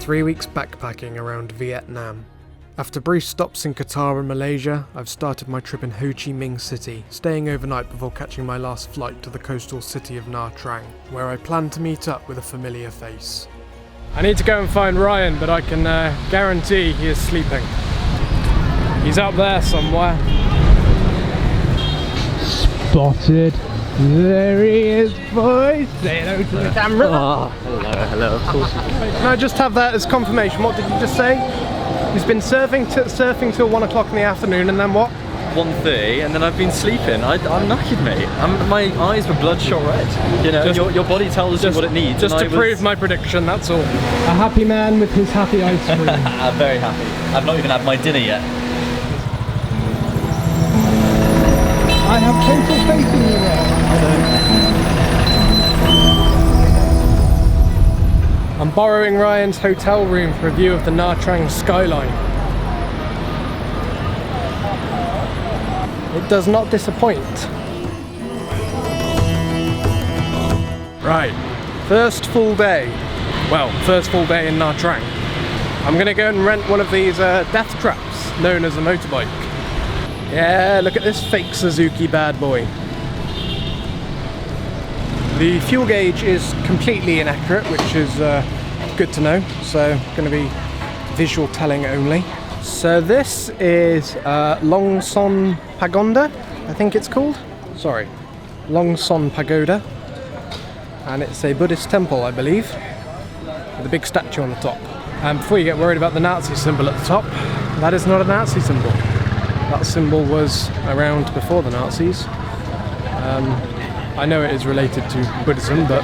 3 weeks backpacking around Vietnam. After brief stops in Qatar and Malaysia, I've started my trip in Ho Chi Minh City, staying overnight before catching my last flight to the coastal city of Nha Trang, where I plan to meet up with a familiar face. I need to go and find Ryan, but I can guarantee he is sleeping. He's up there somewhere. Spotted. There he is, boys. Say hello to the camera. Oh, hello, of course. Can I just have that as confirmation? What did you just say? He's been surfing till 1 o'clock in the afternoon, and then what? 1:30, and then I've been sleeping. I'm knackered, mate. My eyes were bloodshot red. You know, your body tells you what it needs. Just to prove my prediction, that's all. A happy man with his happy ice cream. I'm very happy. I've not even had my dinner yet. I have total faith in you there. I'm borrowing Ryan's hotel room for a view of the Nha Trang skyline. It does not disappoint. Right, first full day. Well, first full day in Nha Trang. I'm gonna go and rent one of these death traps known as a motorbike. Yeah, look at this fake Suzuki bad boy. The fuel gauge is completely inaccurate, which is good to know, so going to be visual telling only. So this is Long Son Pagoda, I think it's called. Sorry, Long Son Pagoda. And it's a Buddhist temple, I believe, with a big statue on the top. And before you get worried about the Nazi symbol at the top, that is not a Nazi symbol. That symbol was around before the Nazis. I know it is related to Buddhism, but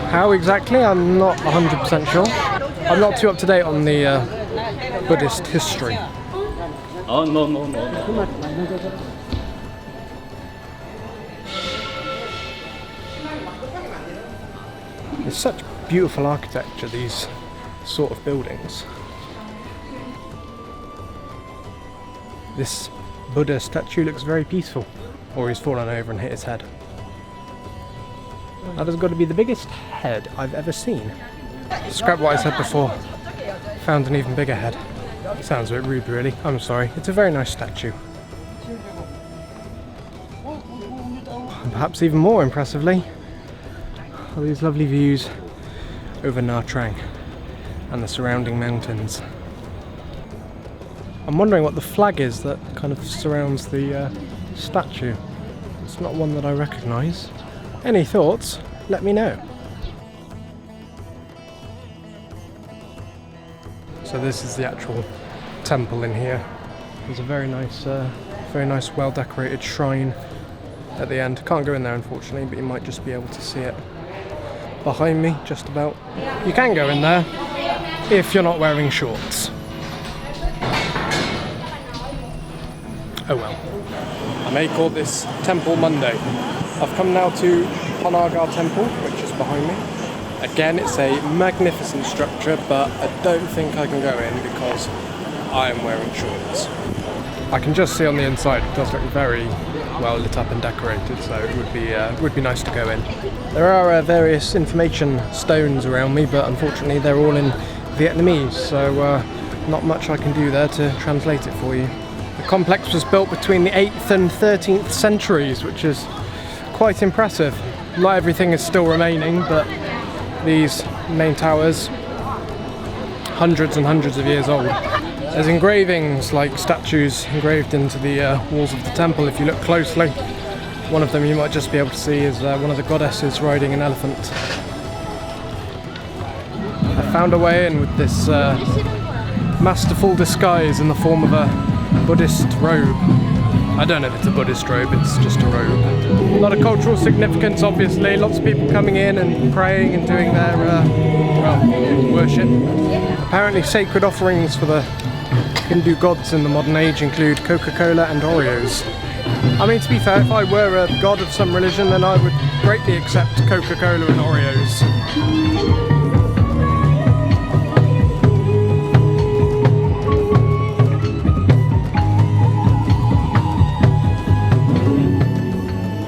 how exactly, I'm not 100% sure. I'm not too up to date on the Buddhist history. Oh, no. It's such beautiful architecture, these sort of buildings. This Buddha statue looks very peaceful, or he's fallen over and hit his head. That has got to be the biggest head I've ever seen. Scrap what I said before. Found an even bigger head. Sounds a bit rude, really. I'm sorry. It's a very nice statue. And perhaps even more impressively, all these lovely views over Nha Trang and the surrounding mountains. I'm wondering what the flag is that kind of surrounds the statue. It's not one that I recognise. Any thoughts? Let me know. So this is the actual temple in here. There's a very nice, well-decorated shrine at the end. Can't go in there, unfortunately, but you might just be able to see it behind me, just about. You can go in there if you're not wearing shorts. Oh well. I may call this Temple Monday. I've come now to Hon Ba Temple, which is behind me. Again, it's a magnificent structure, but I don't think I can go in because I am wearing shorts. I can just see on the inside, it does look very well lit up and decorated, so it would be nice to go in. There are various information stones around me, but unfortunately they're all in Vietnamese, so not much I can do there to translate it for you. The complex was built between the 8th and 13th centuries, which is quite impressive. Not everything is still remaining, but these main towers, hundreds and hundreds of years old. There's engravings, like statues engraved into the walls of the temple. If you look closely, one of them you might just be able to see is one of the goddesses riding an elephant. I found a way in with this masterful disguise in the form of a Buddhist robe. I don't know if it's a Buddhist robe, it's just a robe. A lot of cultural significance, obviously. Lots of people coming in and praying and doing their, worship. Apparently sacred offerings for the Hindu gods in the modern age include Coca-Cola and Oreos. I mean, to be fair, if I were a god of some religion, then I would greatly accept Coca-Cola and Oreos.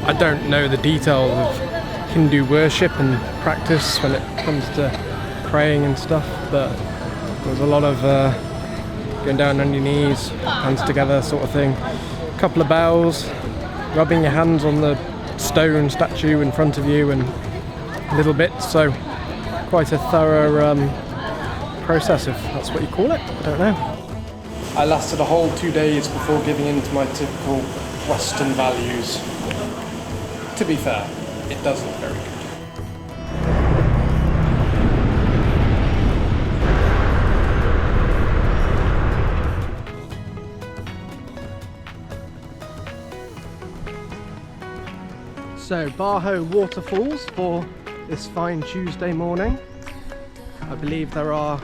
I don't know the details of Hindu worship and practice when it comes to praying and stuff, but There's a lot of going down on your knees, hands together sort of thing. A couple of bows, rubbing your hands on the stone statue in front of you and little bits, so quite a thorough process, if that's what you call it. I don't know. I lasted a whole 2 days before giving in to my typical Western values. To be fair, it does look very good. So, Ho Waterfalls for this fine Tuesday morning. I believe there are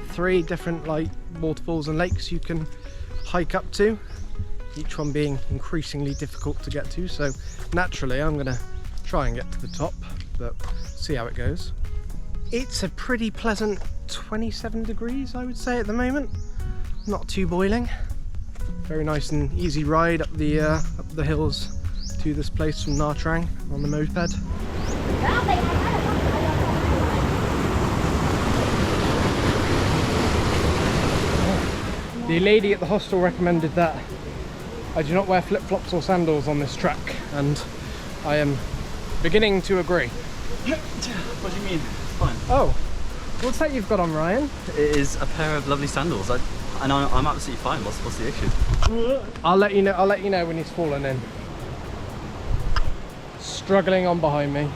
3 different waterfalls and lakes you can hike up to, each one being increasingly difficult to get to, so naturally I'm going to try and get to the top, but see how it goes. It's a pretty pleasant 27 degrees, I would say, at the moment. Not too boiling. Very nice and easy ride up the hills to this place from Nha Trang on the moped. The lady at the hostel recommended that I do not wear flip-flops or sandals on this track, and I am beginning to agree. What do you mean? Fine. Oh, what's that you've got on, Ryan? It is a pair of lovely sandals. I'm absolutely fine. What's the issue? I'll let you know when he's fallen in. Struggling on behind me.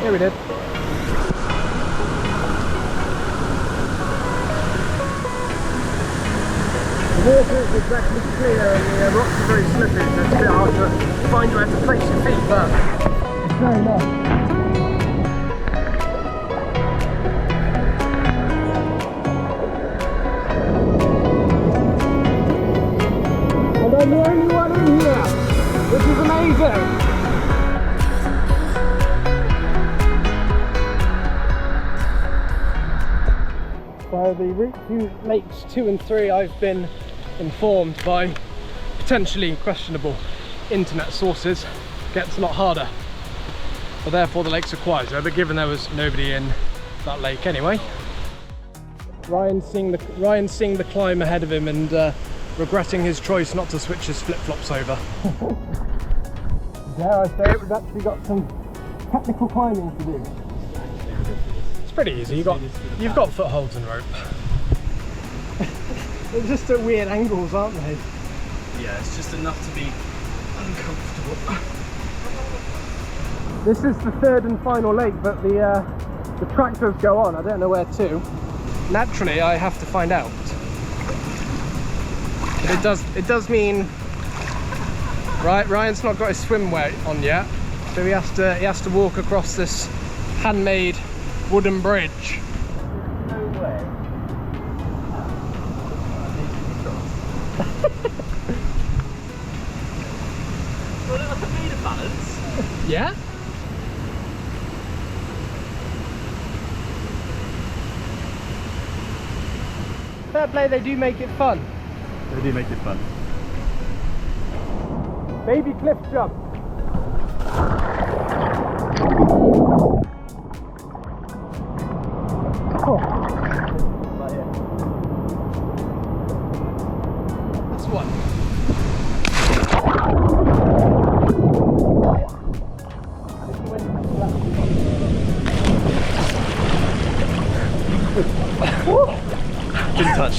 Yeah, we did. The water is exactly clear and the rocks are very slippery, so it's a bit hard to find where to place your feet, but it's very nice. And I'm the only one in here, which is amazing. So the route to lakes 2 and 3, I've been informed by potentially questionable internet sources, gets a lot harder. But therefore the lakes are quieter, but given there was nobody in that lake anyway. Ryan's seeing the climb ahead of him and regretting his choice not to switch his flip-flops over. Dare I say it, we've actually got some technical climbing to do. Pretty easy. You've got footholds and rope. They're just at weird angles, aren't they? Yeah, it's just enough to be uncomfortable. This is the 3rd and final lake, but the track does go on. I don't know where to. Naturally, I have to find out. But it does mean Ryan's not got his swimwear on yet, so he has to walk across this handmade wooden bridge. No way. Well, like a bit of balance. Yeah? Fair play, they do make it fun. They do make it fun. Baby cliff jump. Oh. That's one. Good touch.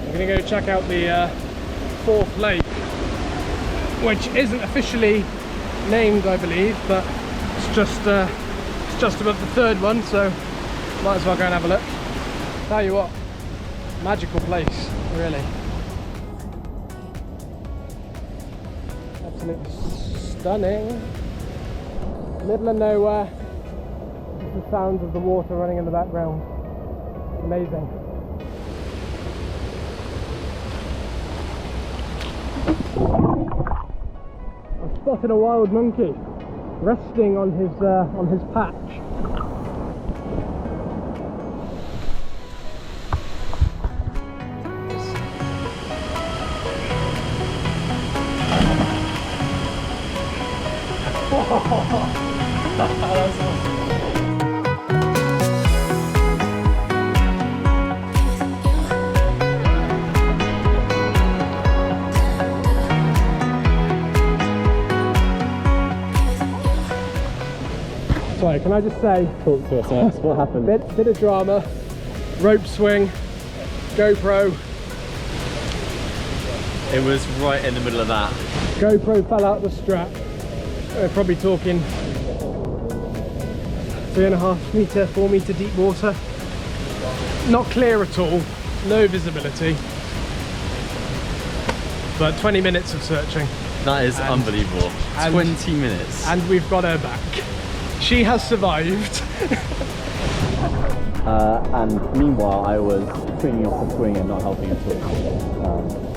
We're going to go check out the 4th lake, which isn't officially named, I believe, but it's just above the 3rd one, so might as well go and have a look. Tell you what, magical place, really. Absolutely stunning. Middle of nowhere. Just the sounds of the water running in the background. Amazing. I've spotted a wild monkey resting on his patch. Sorry, can I just say, Talk to us, what happened? bit of drama, rope swing, GoPro. It was right in the middle of that. GoPro fell out the strap. We're probably talking 3.5 metre, 4 metre deep water. Not clear at all, no visibility. But 20 minutes of searching. That is unbelievable. 20 minutes. And we've got her back. She has survived. And meanwhile, I was swinging off the swing and not helping at all.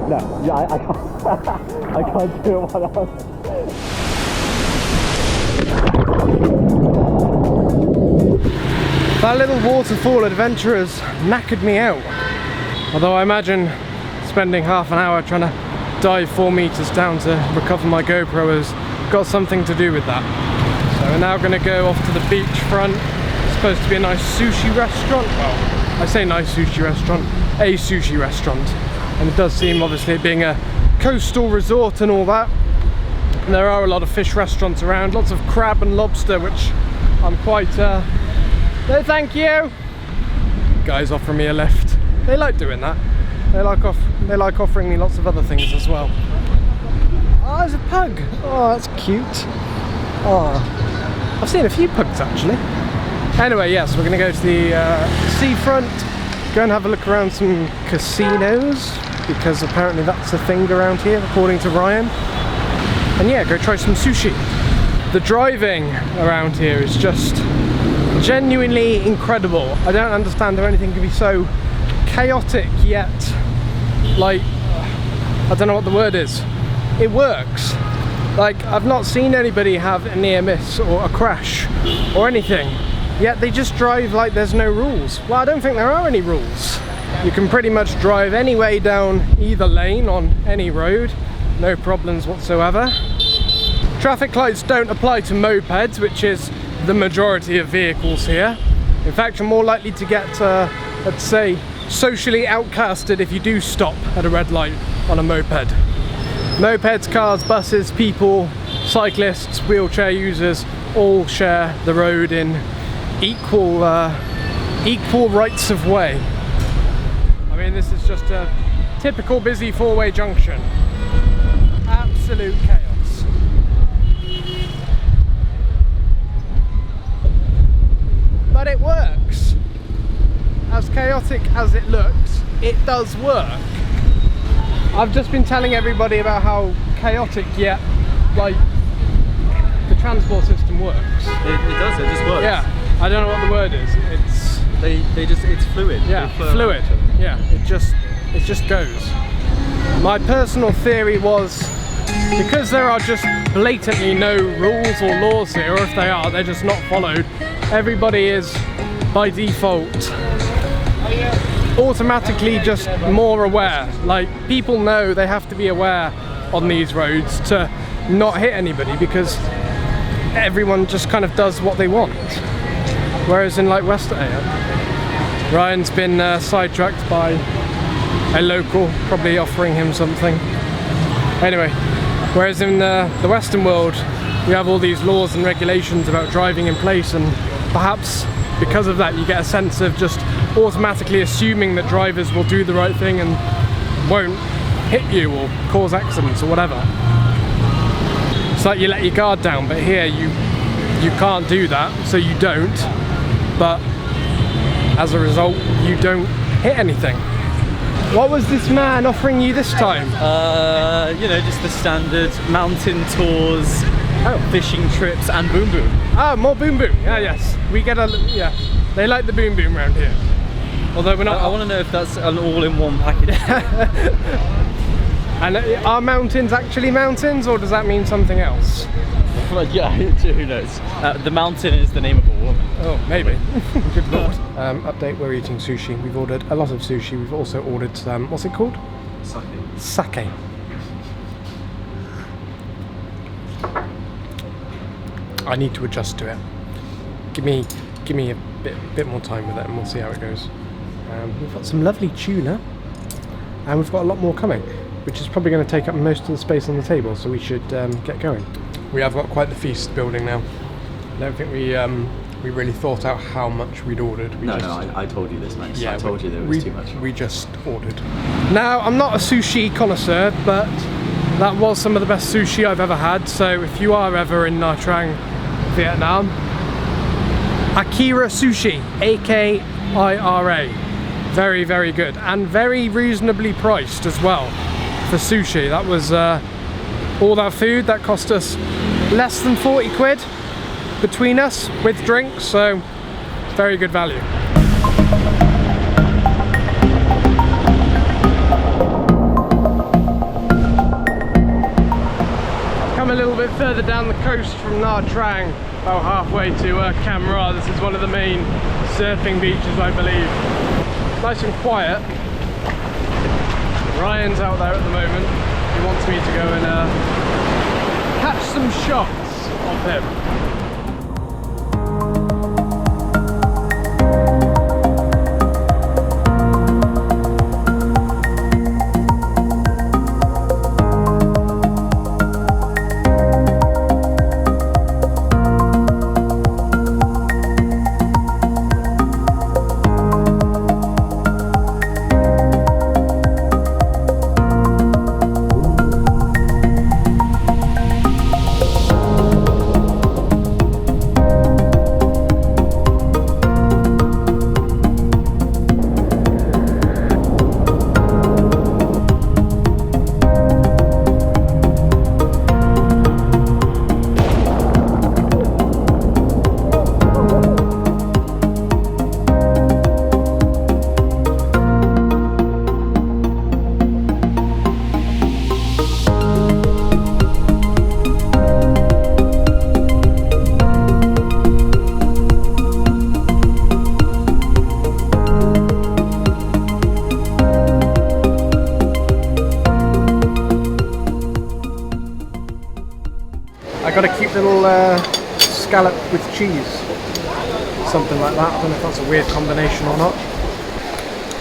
No, yeah, I can't. I can't do it while else. That little waterfall adventure has knackered me out. Although I imagine spending half an hour trying to dive 4 meters down to recover my GoPro has got something to do with that. So we're now going to go off to the beach front. It's supposed to be a nice sushi restaurant. Well, I say nice sushi restaurant, a sushi restaurant. And it does seem, obviously, being a coastal resort and all that. And there are a lot of fish restaurants around, lots of crab and lobster, which I'm quite no thank you. Guys offering me a lift. They like doing that. They like offering me lots of other things as well. Oh, there's a pug. Oh, that's cute. Oh, I've seen a few pugs actually. Anyway, yes, we're going to go to the seafront, go and have a look around some casinos, because apparently that's a thing around here, according to Ryan. And yeah, go try some sushi. The driving around here is just genuinely incredible. I don't understand how anything can be so chaotic yet, like, I don't know what the word is. It works. Like, I've not seen anybody have a near miss or a crash or anything, yet they just drive like there's no rules. Well, I don't think there are any rules. You can pretty much drive any way down either lane on any road, no problems whatsoever. Traffic lights don't apply to mopeds, which is the majority of vehicles here. In fact, you're more likely to get, let's say, socially outcasted if you do stop at a red light on a moped. Mopeds, cars, buses, people, cyclists, wheelchair users all share the road in equal rights of way. I mean, this is just a typical busy four-way junction. Absolute chaos. But it works. As chaotic as it looks, it does work. I've just been telling everybody about how chaotic yet, like, the transport system works. It does, it just works. Yeah, I don't know what the word is. It's fluid. Yeah, fluid. Yeah, it just goes. My personal theory was, because there are just blatantly no rules or laws here, or if they are, they're just not followed, everybody is, by default, automatically just more aware. Like, people know they have to be aware on these roads to not hit anybody, because everyone just kind of does what they want. Whereas in, like, Ryan's been sidetracked by a local, probably offering him something. Anyway, whereas in the Western world, you have all these laws and regulations about driving in place, and perhaps because of that you get a sense of just automatically assuming that drivers will do the right thing and won't hit you or cause accidents or whatever. It's like you let your guard down, but here you can't do that, so you don't, but as a result you don't hit anything. What was this man offering you this time? You know, just the standard mountain tours, fishing trips, and boom boom. Ah, more boom boom. Yeah, yes. We get yeah. They like the boom boom around here. Although we're not. I want to know if that's an all-in-one package. And are mountains actually mountains, or does that mean something else? But yeah, who knows? The mountain is the name of a woman. Oh, maybe. Good lord. Update, we're eating sushi. We've ordered a lot of sushi. We've also ordered some, what's it called? Sake. Sake. I need to adjust to it. Give me a bit more time with it and we'll see how it goes. We've got some lovely tuna and we've got a lot more coming, which is probably going to take up most of the space on the table, so we should get going. We have got quite the feast building now. I don't think we really thought out how much we'd ordered. I told you this, mate. Yeah, I told you there was too much. We just ordered. Now, I'm not a sushi connoisseur, but that was some of the best sushi I've ever had. So if you are ever in Nha Trang, Vietnam, Akira Sushi, A-K-I-R-A. Very, very good and very reasonably priced as well for sushi. That was all that food that cost us less than 40 quid between us with drinks, so very good value. Come a little bit further down the coast from Nha Trang, about halfway to Cam Rah. This is one of the main surfing beaches, I believe. Nice and quiet. Ryan's out there at the moment. He wants me to go and catch some shots of him. I got a cute little scallop with cheese, something like that. I don't know if that's a weird combination or not.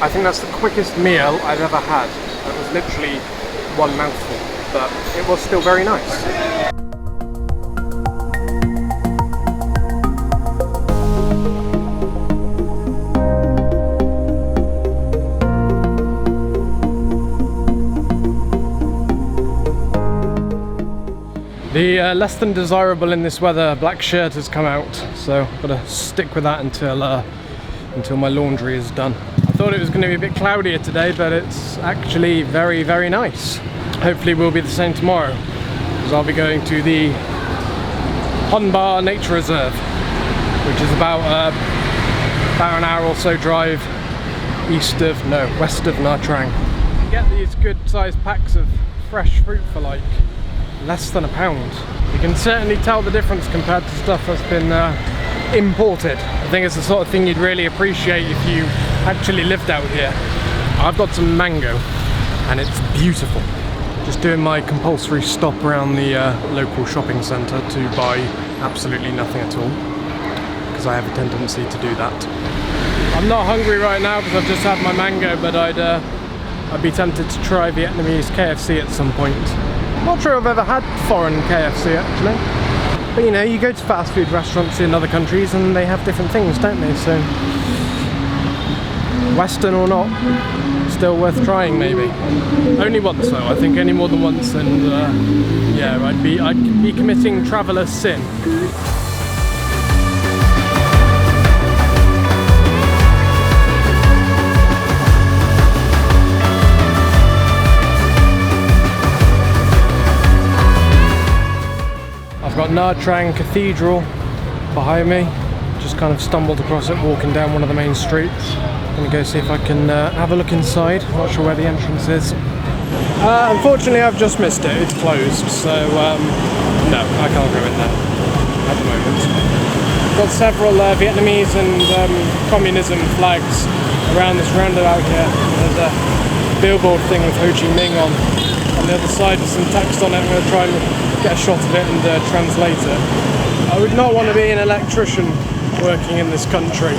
I think that's the quickest meal I've ever had. It was literally one mouthful, but it was still very nice. The less than desirable in this weather black shirt has come out, so I've got to stick with that until my laundry is done. I thought it was going to be a bit cloudier today, but it's actually very, very nice. Hopefully we'll be the same tomorrow, because I'll be going to the Hon Ba Nature Reserve, which is about an hour or so drive west of Nha Trang. You can get these good sized packs of fresh fruit for like less than £1. You can certainly tell the difference compared to stuff that's been imported. I think it's the sort of thing you'd really appreciate if you actually lived out here. I've got some mango and it's beautiful. Just doing my compulsory stop around the local shopping centre to buy absolutely nothing at all, because I have a tendency to do that. I'm not hungry right now because I've just had my mango, but I'd be tempted to try Vietnamese KFC at some point. Not sure I've ever had foreign KFC actually, but you know, you go to fast food restaurants in other countries and they have different things, don't they? So Western or not, still worth trying maybe. Only once though. I think any more than once, and yeah, I'd be committing traveller's sin. I've got Nha Trang Cathedral behind me. Just kind of stumbled across it walking down one of the main streets. I'm gonna go see if I can have a look inside. Not sure where the entrance is. Unfortunately, I've just missed it. It's closed, so No, I can't go in there at the moment. Got several Vietnamese and communism flags around this roundabout here. There's a billboard thing with Ho Chi Minh on the other side with some text on it. I'm going to try and get a shot of it and translate it. I would not want to be an electrician working in this country.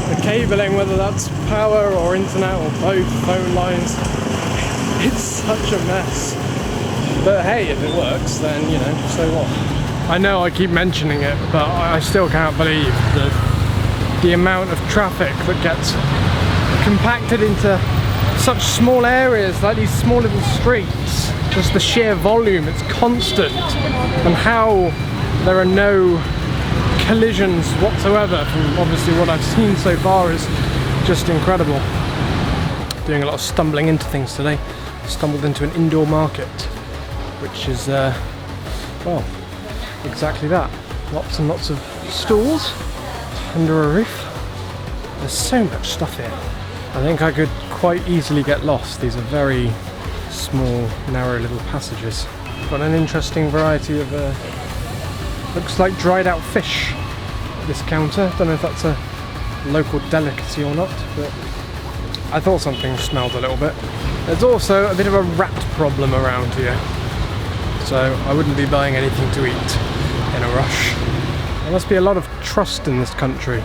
The cabling, whether that's power or internet or both, phone lines, it's such a mess. But hey, if it works, then, you know, so what? I know I keep mentioning it, but I still can't believe the amount of traffic that gets compacted into such small areas, like these small little streets. Just the sheer volume, it's constant, and how there are no collisions whatsoever from obviously what I've seen so far is just incredible. Doing a lot of stumbling into things today. Stumbled into an indoor market, which is, well, exactly that. Lots and lots of stalls under a roof. There's so much stuff here. I think I could quite easily get lost. These are very small, narrow little passages. Got an interesting variety of, looks like dried out fish at this counter. Don't know if that's a local delicacy or not, but I thought something smelled a little bit. There's also a bit of a rat problem around here, so I wouldn't be buying anything to eat in a rush. There must be a lot of trust in this country.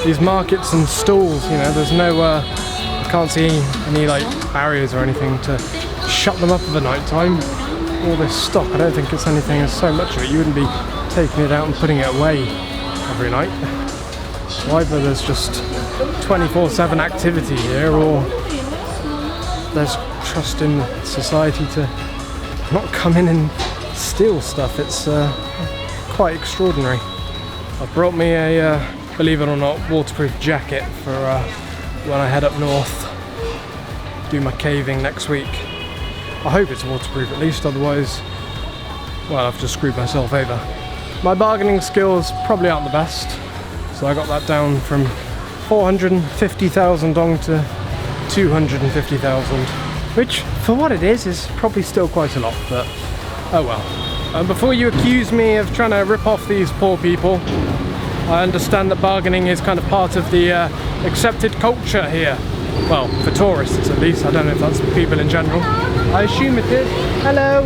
These markets and stalls, you know, there's no, I can't see any like barriers or anything to shut them up at the night time. All this stock, I don't think it's anything, there's so much of it, you wouldn't be taking it out and putting it away every night. So either there's just 24/7 activity here, or there's trust in society to not come in and steal stuff. It's quite extraordinary. I brought me a, believe it or not, waterproof jacket for when I head up north, do my caving next week. I hope it's waterproof at least, otherwise, well, I've just screwed myself over. My bargaining skills probably aren't the best, so I got that down from 450,000 dong to 250,000, which for what it is probably still quite a lot, but oh well. Before you accuse me of trying to rip off these poor people, I understand that bargaining is kind of part of the accepted culture here. Well, for tourists at least. I don't know if that's people in general. I assume it is. Hello.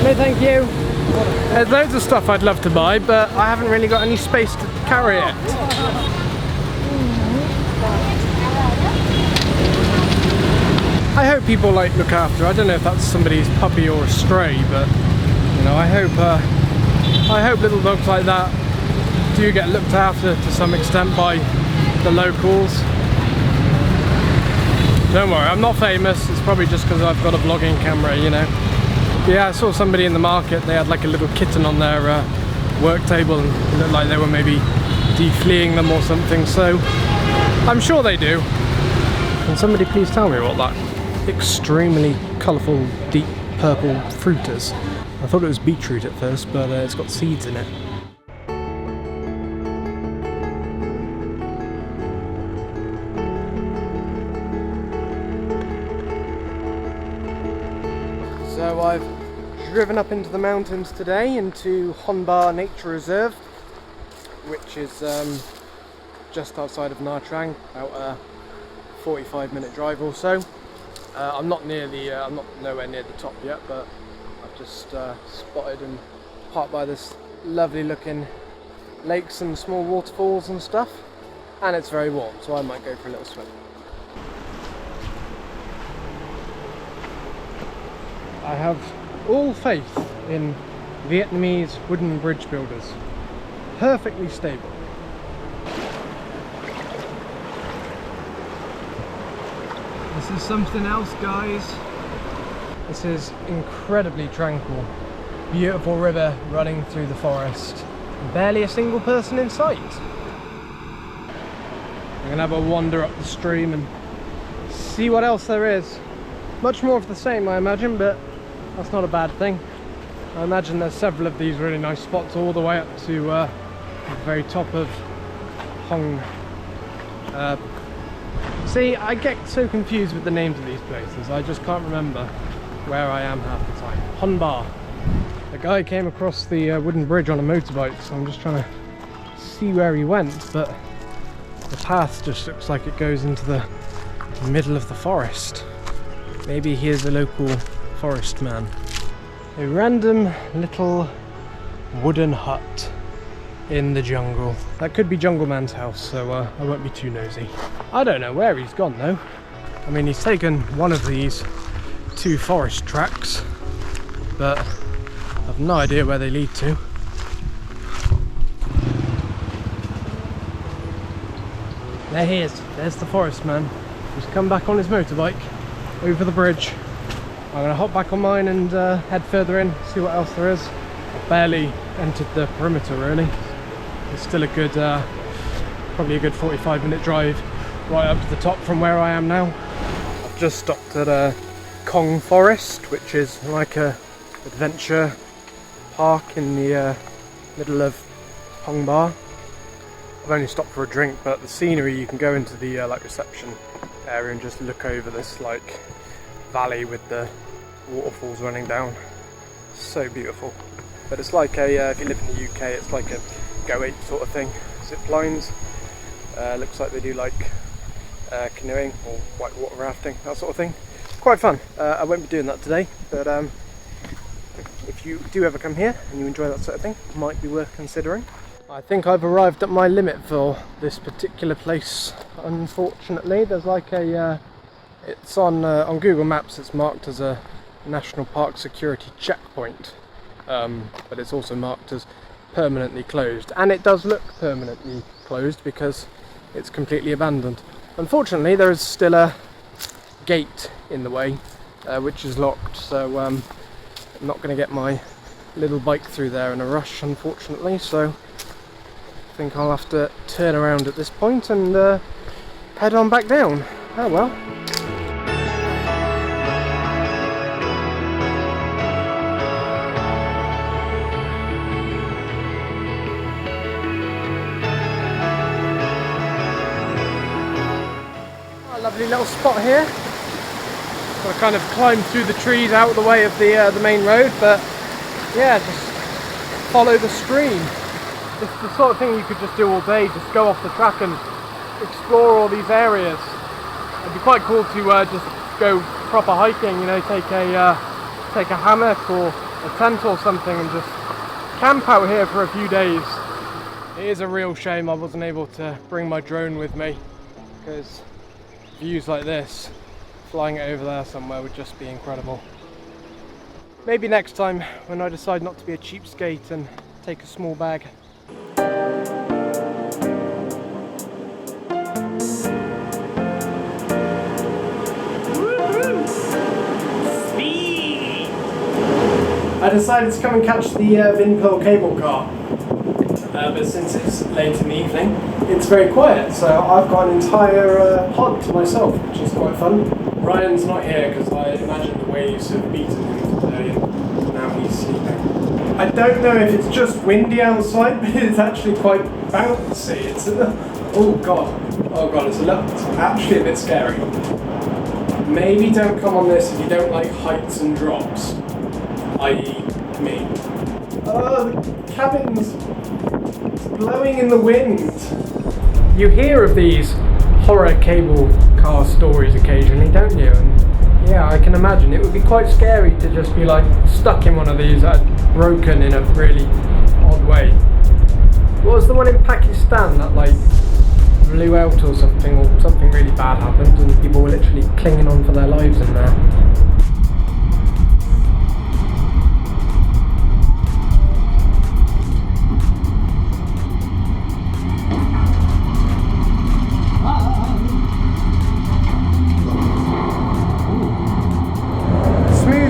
No, thank you. There's loads of stuff I'd love to buy, but I haven't really got any space to carry it. I hope people like look after. I don't know if that's somebody's puppy or a stray, but you know, I hope little dogs like that do get looked after to some extent by the locals. Don't worry, I'm not famous. It's probably just because I've got a vlogging camera, you know. But yeah, I saw somebody in the market. They had like a little kitten on their work table, and it looked like they were maybe defleeing them or something. So I'm sure they do. Can somebody please tell me what that extremely colourful, deep purple fruit is? I thought it was beetroot at first, but it's got seeds in it. So I've driven up into the mountains today, into Hon Ba Nature Reserve, which is just outside of Nha Trang, about a 45-minute drive or so. I'm not nowhere near the top yet, but I've just spotted and parked by this lovely looking lakes and small waterfalls and stuff, and it's very warm, so I might go for a little swim. I have all faith in Vietnamese wooden bridge builders. Perfectly stable. This is something else, guys. This is incredibly tranquil. Beautiful river running through the forest. Barely a single person in sight. I'm gonna have a wander up the stream and see what else there is. Much more of the same, I imagine, but that's not a bad thing. I imagine there's several of these really nice spots all the way up to the very top of Hong. See, I get so confused with the names of these places. I just can't remember. where I am half the time. Hon Ba. The guy came across the wooden bridge on a motorbike, so I'm just trying to see where he went, but the path just looks like it goes into the middle of the forest. Maybe he is a local forest man. A random little wooden hut in the jungle. That could be Jungle Man's house, so I won't be too nosy. I don't know where he's gone though. I mean, he's taken one of these 2 forest tracks, but I've no idea where they lead to. There he is. There's the forest man. He's come back on his motorbike over the bridge. I'm going to hop back on mine and head further in, see what else there is. I've barely entered the perimeter really. It's still a good, probably a good 45-minute drive right up to the top from where I am now. I've just stopped at Kong Forest, which is like a adventure park in the middle of Hon Ba. I've only stopped for a drink, but the scenery, you can go into the like reception area and just look over this like valley with the waterfalls running down. So beautiful. But it's like a, if you live in the UK, it's like a go ape sort of thing. Zip lines. Looks like they do like canoeing or whitewater rafting, that sort of thing. Quite fun. I won't be doing that today, but if you do ever come here and you enjoy that sort of thing, it might be worth considering. I think I've arrived at my limit for this particular place, unfortunately. There's like a, it's on Google Maps, it's marked as a National Park Security checkpoint, but it's also marked as permanently closed, and it does look permanently closed because it's completely abandoned. Unfortunately, there is still a gate in the way, which is locked, so I'm not going to get my little bike through there in a rush, unfortunately, so I think I'll have to turn around at this point and head on back down. Oh well. Oh, lovely little spot here. Got to kind of climb through the trees out of the way of the main road, but yeah, just follow the stream. It's the sort of thing you could just do all day, just go off the track and explore all these areas. It'd be quite cool to just go proper hiking, you know, take a hammock or a tent or something and just camp out here for a few days. It is a real shame I wasn't able to bring my drone with me, because views like this, flying it over there somewhere would just be incredible. Maybe next time when I decide not to be a cheapskate and take a small bag. I decided to come and catch the Vin Pearl cable car, but since it's late in the evening, it's very quiet, so I've got an entire pod to myself, which is quite fun. Ryan's not here because I imagine the waves have beaten him today and now he's sleeping. I don't know if it's just windy outside, but it's actually quite bouncy. It's oh god, it's actually a bit scary. Maybe don't come on this if you don't like heights and drops, i.e. me. Oh, the cabin's blowing in the wind. You hear of these horror cable car stories occasionally, don't you? And yeah, I can imagine it would be quite scary to just be like stuck in one of these that had broken in a really odd way. What was the one in Pakistan that like blew out or something really bad happened and people were literally clinging on for their lives in there?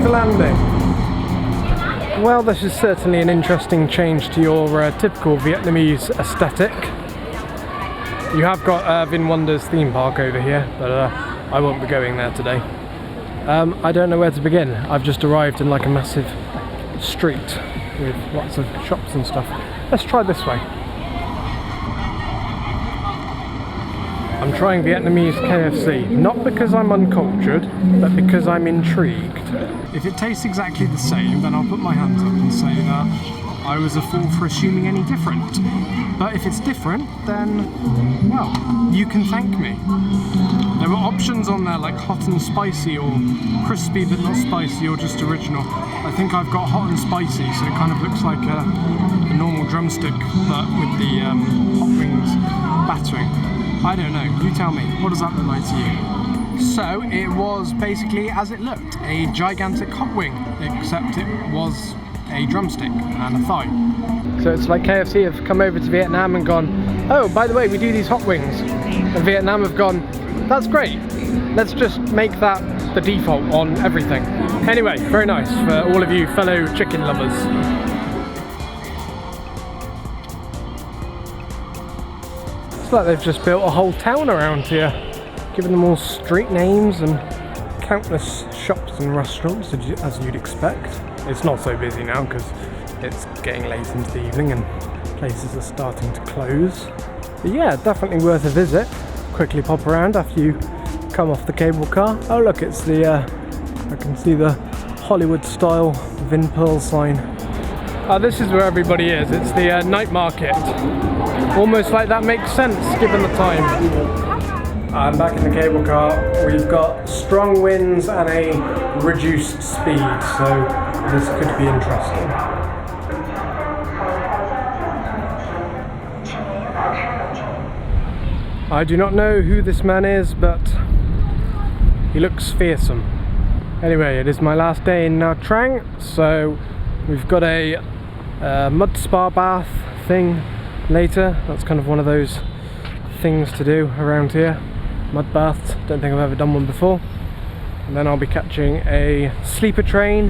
Landing. Well, this is certainly an interesting change to your typical Vietnamese aesthetic. You have got Vin Wonders theme park over here, but I won't be going there today. I don't know where to begin. I've just arrived in like a massive street with lots of shops and stuff. Let's try this way. I'm trying Vietnamese KFC, not because I'm uncultured, but because I'm intrigued. If it tastes exactly the same, then I'll put my hands up and say that I was a fool for assuming any different. But if it's different, then, well, you can thank me. There were options on there like hot and spicy, or crispy but not spicy, or just original. I think I've got hot and spicy, so it kind of looks like a normal drumstick, but with the hot wings battering. I don't know, you tell me, what does that look like to you? So it was basically as it looked, a gigantic hot wing, except it was a drumstick and a thigh. So it's like KFC have come over to Vietnam and gone, oh, by the way, we do these hot wings. And Vietnam have gone, that's great, let's just make that the default on everything. Anyway, very nice for all of you fellow chicken lovers. It's like they've just built a whole town around here, giving them all street names and countless shops and restaurants, as you'd expect. It's not so busy now because it's getting late into the evening and places are starting to close. But yeah, definitely worth a visit. Quickly pop around after you come off the cable car. Oh look, it's the, I can see the Hollywood style Vin Pearl sign. This is where everybody is. It's the night market. Almost like that makes sense given the time. I'm back in the cable car. We've got strong winds and a reduced speed, so this could be interesting. I do not know who this man is, but he looks fearsome. Anyway, it is my last day in Nha Trang, so we've got a mud spa bath thing later. That's kind of one of those things to do around here. Mud baths, don't think I've ever done one before. And then I'll be catching a sleeper train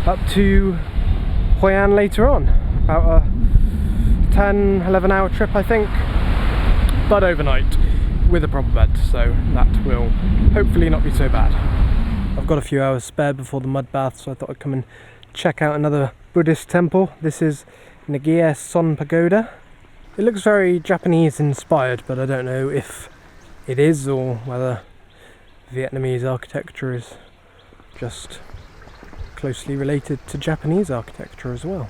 up to Hoi An later on. About a 10-11 hour trip, I think, but overnight with a proper bed, so that will hopefully not be so bad. I've got a few hours spare before the mud bath, so I thought I'd come and check out another Buddhist temple. This is Nagia Son Pagoda. It looks very Japanese inspired, but I don't know if it is or whether Vietnamese architecture is just closely related to Japanese architecture as well.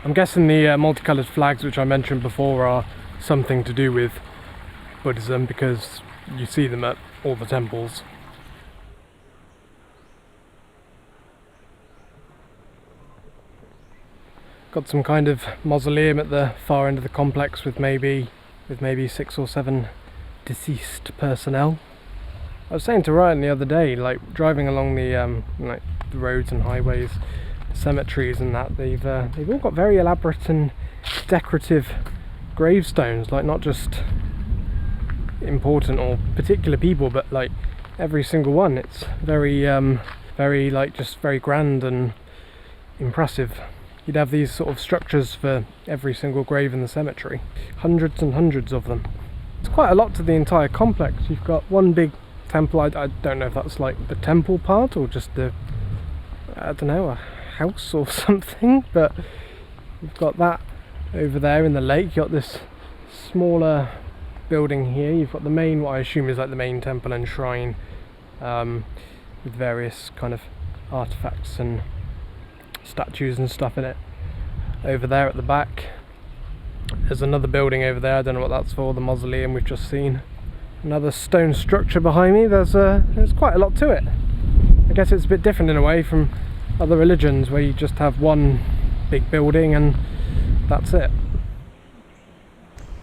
I'm guessing the multicoloured flags which I mentioned before are something to do with Buddhism, because you see them at all the temples. Got some kind of mausoleum at the far end of the complex with maybe 6 or 7 deceased personnel. I was saying to Ryan the other day, like driving along the like the roads and highways, cemeteries and that, they've all got very elaborate and decorative gravestones, like not just important or particular people, but like every single one. It's very like just very grand and impressive. You'd have these sort of structures for every single grave in the cemetery, hundreds and hundreds of them. It's quite a lot to the entire complex. You've got one big temple. I don't know if that's like the temple part or just the, I don't know, a house or something, but you've got that over there in the lake. You've got this smaller building here. You've got the main, what I assume is like the main temple and shrine, with various kind of artifacts and statues and stuff in it. Over there at the back there's another building over there, I don't know what that's for, the mausoleum we've just seen. Another stone structure behind me. There's quite a lot to it. I guess it's a bit different in a way from other religions where you just have one big building and that's it.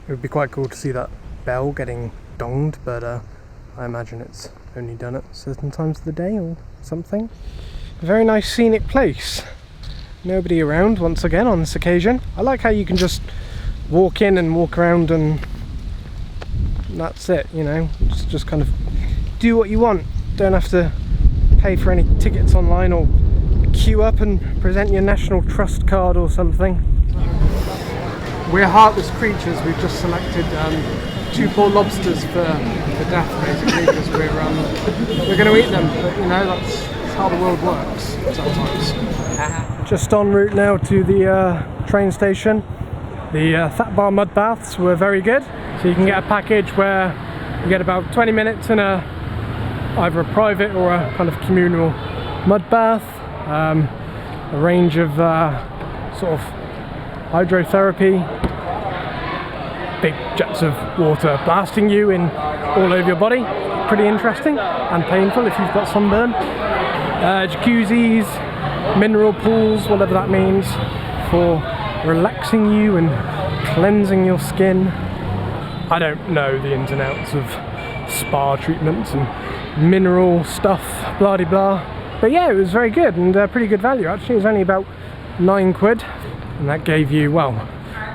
It would be quite cool to see that bell getting donged, but I imagine it's only done at certain times of the day or something. A very nice scenic place. Nobody around once again on this occasion. I like how you can just walk in and walk around and that's it, you know, just kind of do what you want. Don't have to pay for any tickets online or queue up and present your National Trust card or something. We're heartless creatures. We've just selected 2 poor lobsters for death, basically, because we're going to eat them. But you know, that's how the world works sometimes. Just en route now to the train station. The That Bar mud baths were very good. So you can get a package where you get about 20 minutes in either a private or a kind of communal mud bath. A range of sort of hydrotherapy, big jets of water blasting you in all over your body. Pretty interesting and painful if you've got sunburn. Jacuzzis, mineral pools, whatever that means, for relaxing you and cleansing your skin. I don't know the ins and outs of spa treatments and mineral stuff, blah de blah. But yeah, it was very good and pretty good value actually. It was only about £9, and that gave you, well,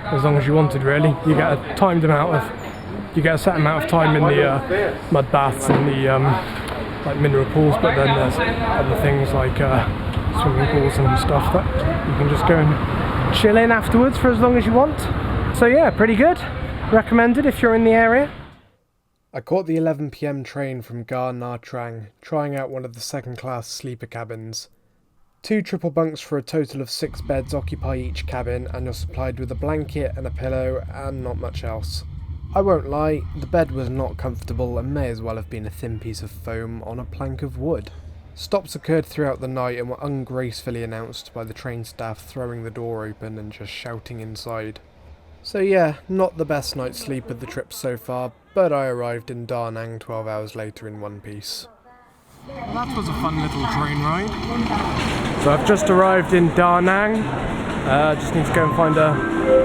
as long as you wanted really. You get a timed amount of, you get a set amount of time in the mud baths and the like mineral pools, but then there's other things like swimming pools and stuff that you can just go and chill in afterwards for as long as you want. So yeah, pretty good. Recommended if you're in the area. I caught the 11 PM train from Nha Trang, trying out one of the second-class sleeper cabins. 2 triple bunks for a total of 6 beds occupy each cabin, and you're supplied with a blanket and a pillow and not much else. I won't lie, the bed was not comfortable and may as well have been a thin piece of foam on a plank of wood. Stops occurred throughout the night and were ungracefully announced by the train staff throwing the door open and just shouting inside. So yeah, not the best night's sleep of the trip so far, but I arrived in Da Nang 12 hours later in one piece. Well, that was a fun little train ride. So I've just arrived in Da Nang. Just need to go and find a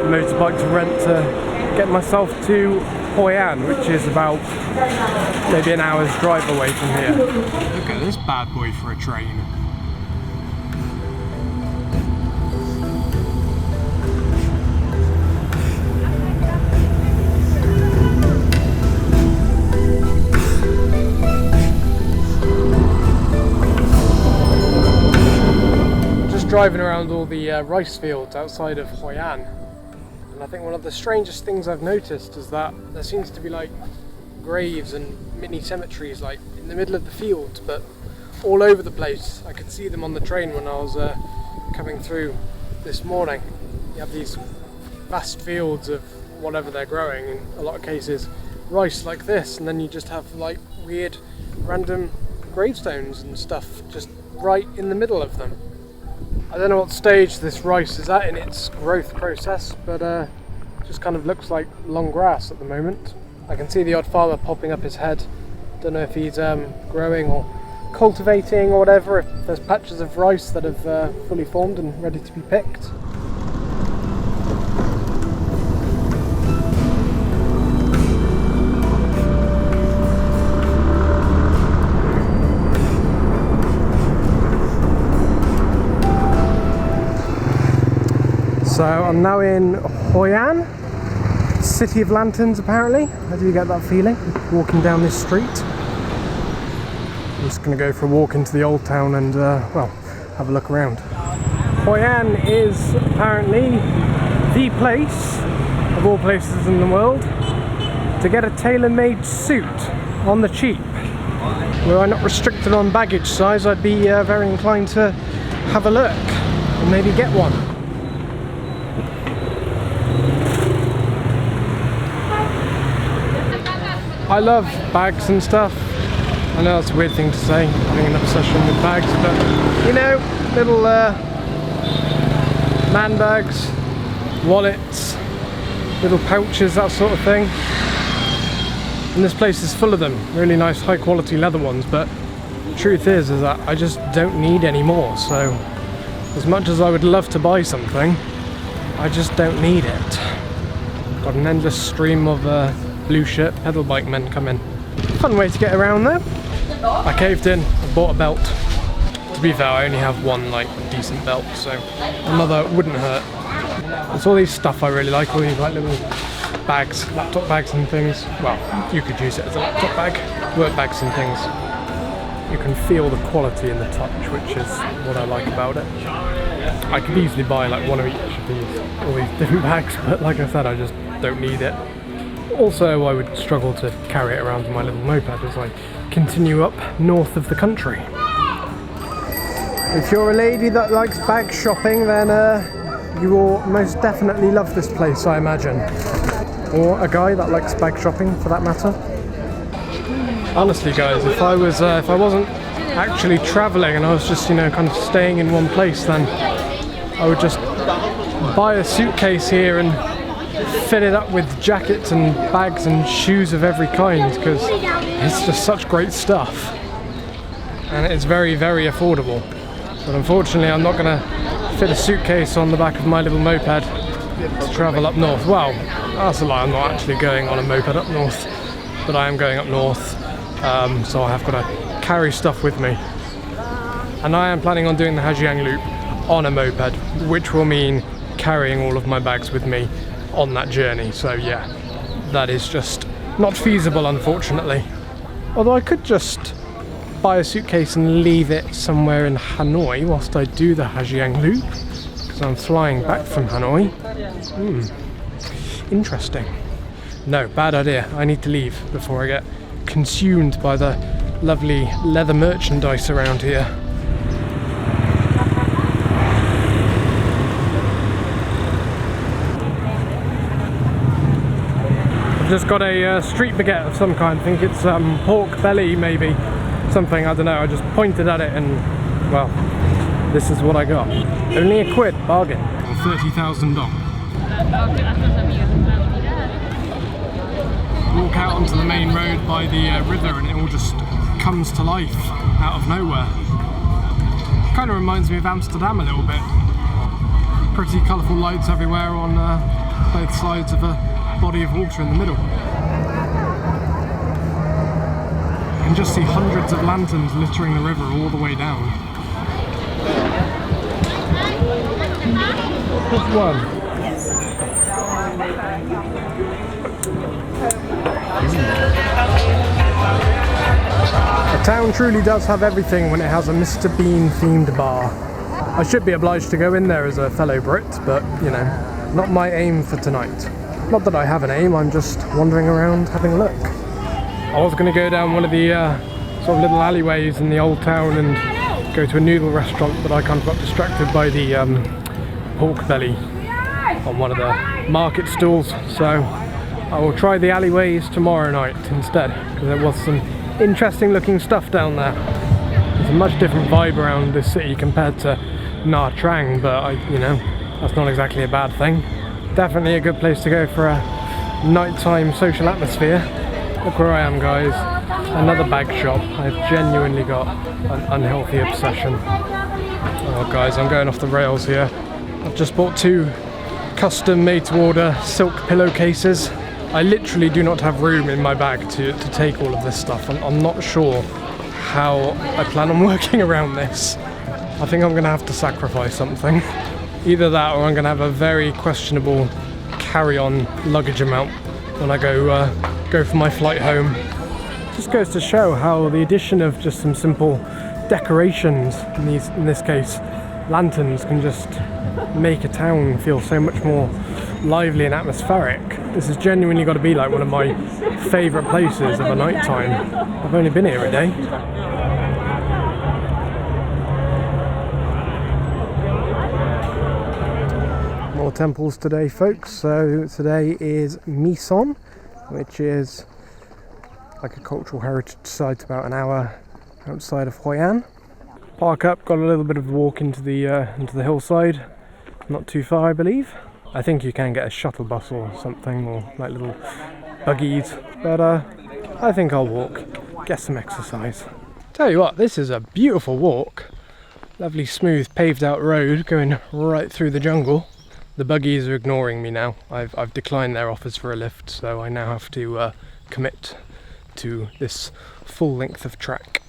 motorbike to rent to get myself to Hoi An, which is about maybe an hour's drive away from here. Look at this bad boy for a train. Driving around all the rice fields outside of Hoi An, and I think one of the strangest things I've noticed is that there seems to be like graves and mini cemeteries like in the middle of the fields, but all over the place. I could see them on the train when I was coming through this morning. You have these vast fields of whatever they're growing, in a lot of cases rice like this, and then you just have like weird random gravestones and stuff just right in the middle of them. I don't know what stage this rice is at in its growth process, but just kind of looks like long grass at the moment. I can see the odd farmer popping up his head. Don't know if he's growing or cultivating or whatever, if there's patches of rice that have fully formed and ready to be picked. So I'm now in Hoi An, City of Lanterns apparently. How do you get that feeling? Walking down this street. I'm just going to go for a walk into the old town and, well, have a look around. Hoi An is apparently the place, of all places in the world, to get a tailor-made suit on the cheap. Were I not restricted on baggage size, I'd be very inclined to have a look and maybe get one. I love bags and stuff. I know that's a weird thing to say, having an obsession with bags, but you know, little man bags, wallets, little pouches, that sort of thing. And this place is full of them, really nice high quality leather ones, but the truth is that I just don't need any more. So as much as I would love to buy something, I just don't need it. Got an endless stream of blue shirt pedal bike men come in. Fun way to get around though. I caved in, I bought a belt. To be fair, I only have one like decent belt, so another wouldn't hurt. There's all these stuff I really like, all these like little bags, laptop bags and things. Well, you could use it as a laptop bag, work bags and things. You can feel the quality and the touch, which is what I like about it. I could easily buy like one of each of these, all these different bags, but like I said, I just don't need it. Also, I would struggle to carry it around on my little moped as I continue up north of the country. If you're a lady that likes bag shopping, then You will most definitely love this place, I imagine. Or a guy that likes bag shopping, for that matter. Honestly, guys, if I wasn't actually traveling and I was just, you know, kind of staying in one place, then I would just buy a suitcase here and fill it up with jackets and bags and shoes of every kind, because it's just such great stuff and it's very, very affordable. But unfortunately I'm not going to fit a suitcase on the back of my little moped to travel up north. Well, that's a lie, I'm not actually going on a moped up north, but I am going up north, so I have got to carry stuff with me. And I am planning on doing the Giang Loop on a moped, which will mean carrying all of my bags with me on that journey. So yeah, that is just not feasible, unfortunately. Although I could just buy a suitcase and leave it somewhere in Hanoi whilst I do the Giang Loop, because I'm flying back from Hanoi. Interesting. No, bad idea. I need to leave before I get consumed by the lovely leather merchandise around here. Just got a street baguette of some kind. I think it's pork belly, maybe something, I don't know. I just pointed at it and, well, this is what I got. Only a quid, bargain. Or 30,000 dong. Walk out onto the main road by the river and it all just comes to life out of nowhere. Kind of reminds me of Amsterdam a little bit. Pretty colourful lights everywhere on both sides of a body of water in the middle. You can just see hundreds of lanterns littering the river all the way down. Just one. The town truly does have everything when it has a Mr. Bean themed bar. I should be obliged to go in there as a fellow Brit, but you know, not my aim for tonight. Not that I have an aim, I'm just wandering around having a look. I was going to go down one of the sort of little alleyways in the old town and go to a noodle restaurant, but I kind of got distracted by the pork belly on one of the market stalls, so I will try the alleyways tomorrow night instead, because there was some interesting looking stuff down there. There's a much different vibe around this city compared to Nha Trang, but you know, that's not exactly a bad thing. Definitely a good place to go for a nighttime social atmosphere. Look where I am, guys. Another bag shop. I've genuinely got an unhealthy obsession. Oh guys, I'm going off the rails here. I've just bought 2 custom made to order silk pillowcases. I literally do not have room in my bag to take all of this stuff. I'm not sure how I plan on working around this. I think I'm going to have to sacrifice something. Either that or I'm going to have a very questionable carry-on luggage amount when I go for my flight home. Just goes to show how the addition of just some simple decorations, in this case lanterns, can just make a town feel so much more lively and atmospheric. This has genuinely got to be like one of my favourite places of a night time. I've only been here a day. More temples today, folks. So today is Mison, which is like a cultural heritage site about an hour outside of Hoi An. Park up, got a little bit of a walk into the hillside, not too far I believe. I think you can get a shuttle bus or something, or like little buggies, but I think I'll walk, get some exercise. Tell you what, this is a beautiful walk. Lovely smooth paved out road going right through the jungle. The buggies are ignoring me now. I've declined their offers for a lift, so I now have to commit to this full length of track.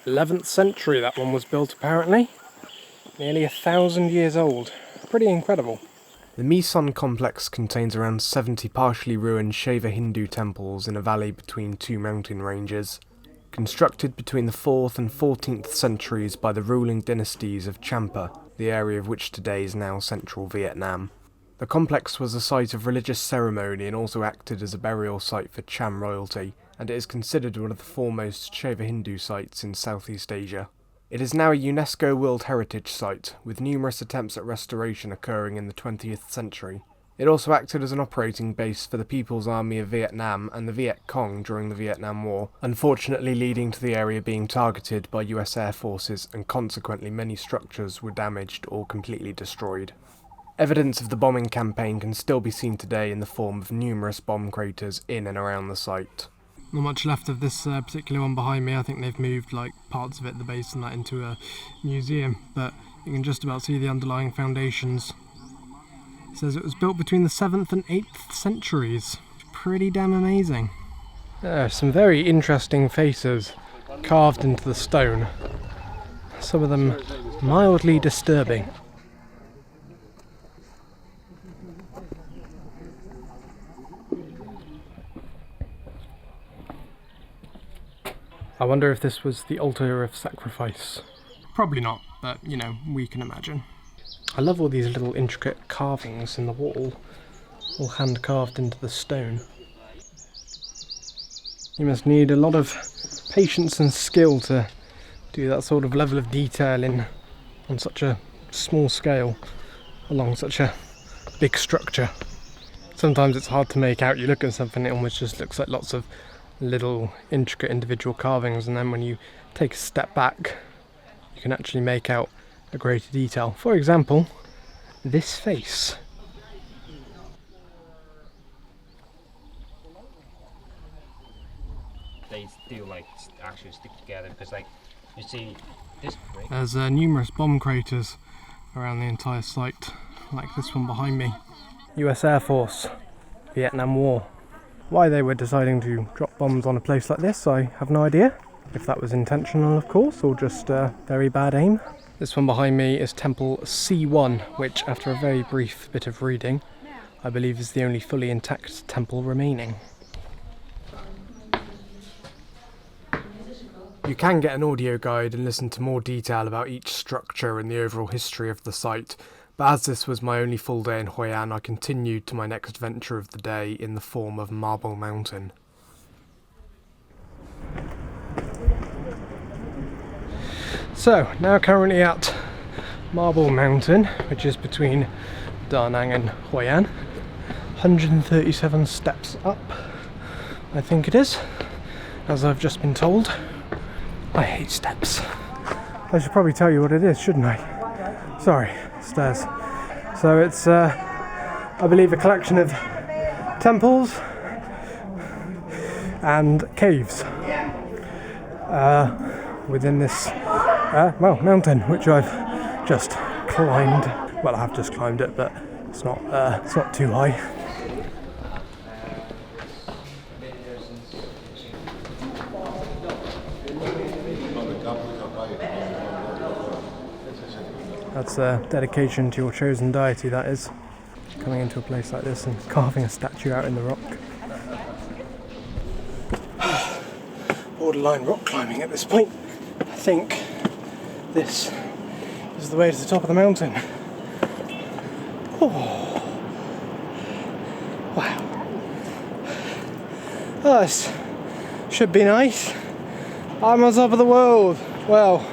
11th century that one was built apparently. Nearly 1,000 years old. Pretty incredible. The Mison complex contains around 70 partially ruined Shiva Hindu temples in a valley between 2 mountain ranges. Constructed between the 4th and 14th centuries by the ruling dynasties of Champa, the area of which today is now central Vietnam. The complex was a site of religious ceremony and also acted as a burial site for Cham royalty, and it is considered one of the foremost Shiva Hindu sites in Southeast Asia. It is now a UNESCO World Heritage Site, with numerous attempts at restoration occurring in the 20th century. It also acted as an operating base for the People's Army of Vietnam and the Viet Cong during the Vietnam War, unfortunately leading to the area being targeted by US Air Forces, and consequently many structures were damaged or completely destroyed. Evidence of the bombing campaign can still be seen today in the form of numerous bomb craters in and around the site. Not much left of this particular one behind me. I think they've moved like parts of it, the base and that, into a museum, but you can just about see the underlying foundations. It says it was built between the 7th and 8th centuries. Pretty damn amazing. There are some very interesting faces carved into the stone. Some of them mildly disturbing. I wonder if this was the altar of sacrifice. Probably not, but you know, we can imagine. I love all these little intricate carvings in the wall, all hand carved into the stone. You must need a lot of patience and skill to do that sort of level of detail on such a small scale, along such a big structure. Sometimes it's hard to make out. You look at something, it almost just looks like lots of little intricate individual carvings, and then when you take a step back you can actually make out a greater detail. For example, this face. They still like actually stick together because like you see this brick. There's numerous bomb craters around the entire site, like this one behind me. US Air Force, Vietnam War. Why they were deciding to drop bombs on a place like this, I have no idea. If that was intentional, of course, or just very bad aim. This one behind me is Temple C1, which, after a very brief bit of reading, I believe is the only fully intact temple remaining. You can get an audio guide and listen to more detail about each structure and the overall history of the site. But as this was my only full day in Hoi An, I continued to my next venture of the day in the form of Marble Mountain. So, now currently at Marble Mountain, which is between Da Nang and Hoi An. 137 steps up, I think it is, as I've just been told. I hate steps. I should probably tell you what it is, shouldn't I? Sorry. Stairs. So it's, I believe, a collection of temples and caves within this mountain, which I've just climbed. Well, I have just climbed it, but it's not too high. That's a dedication to your chosen deity, that is. Coming into a place like this and carving a statue out in the rock. Borderline rock climbing at this point. I think this is the way to the top of the mountain. Oh. Wow. Oh, this should be nice. I'm on top of the world. Well,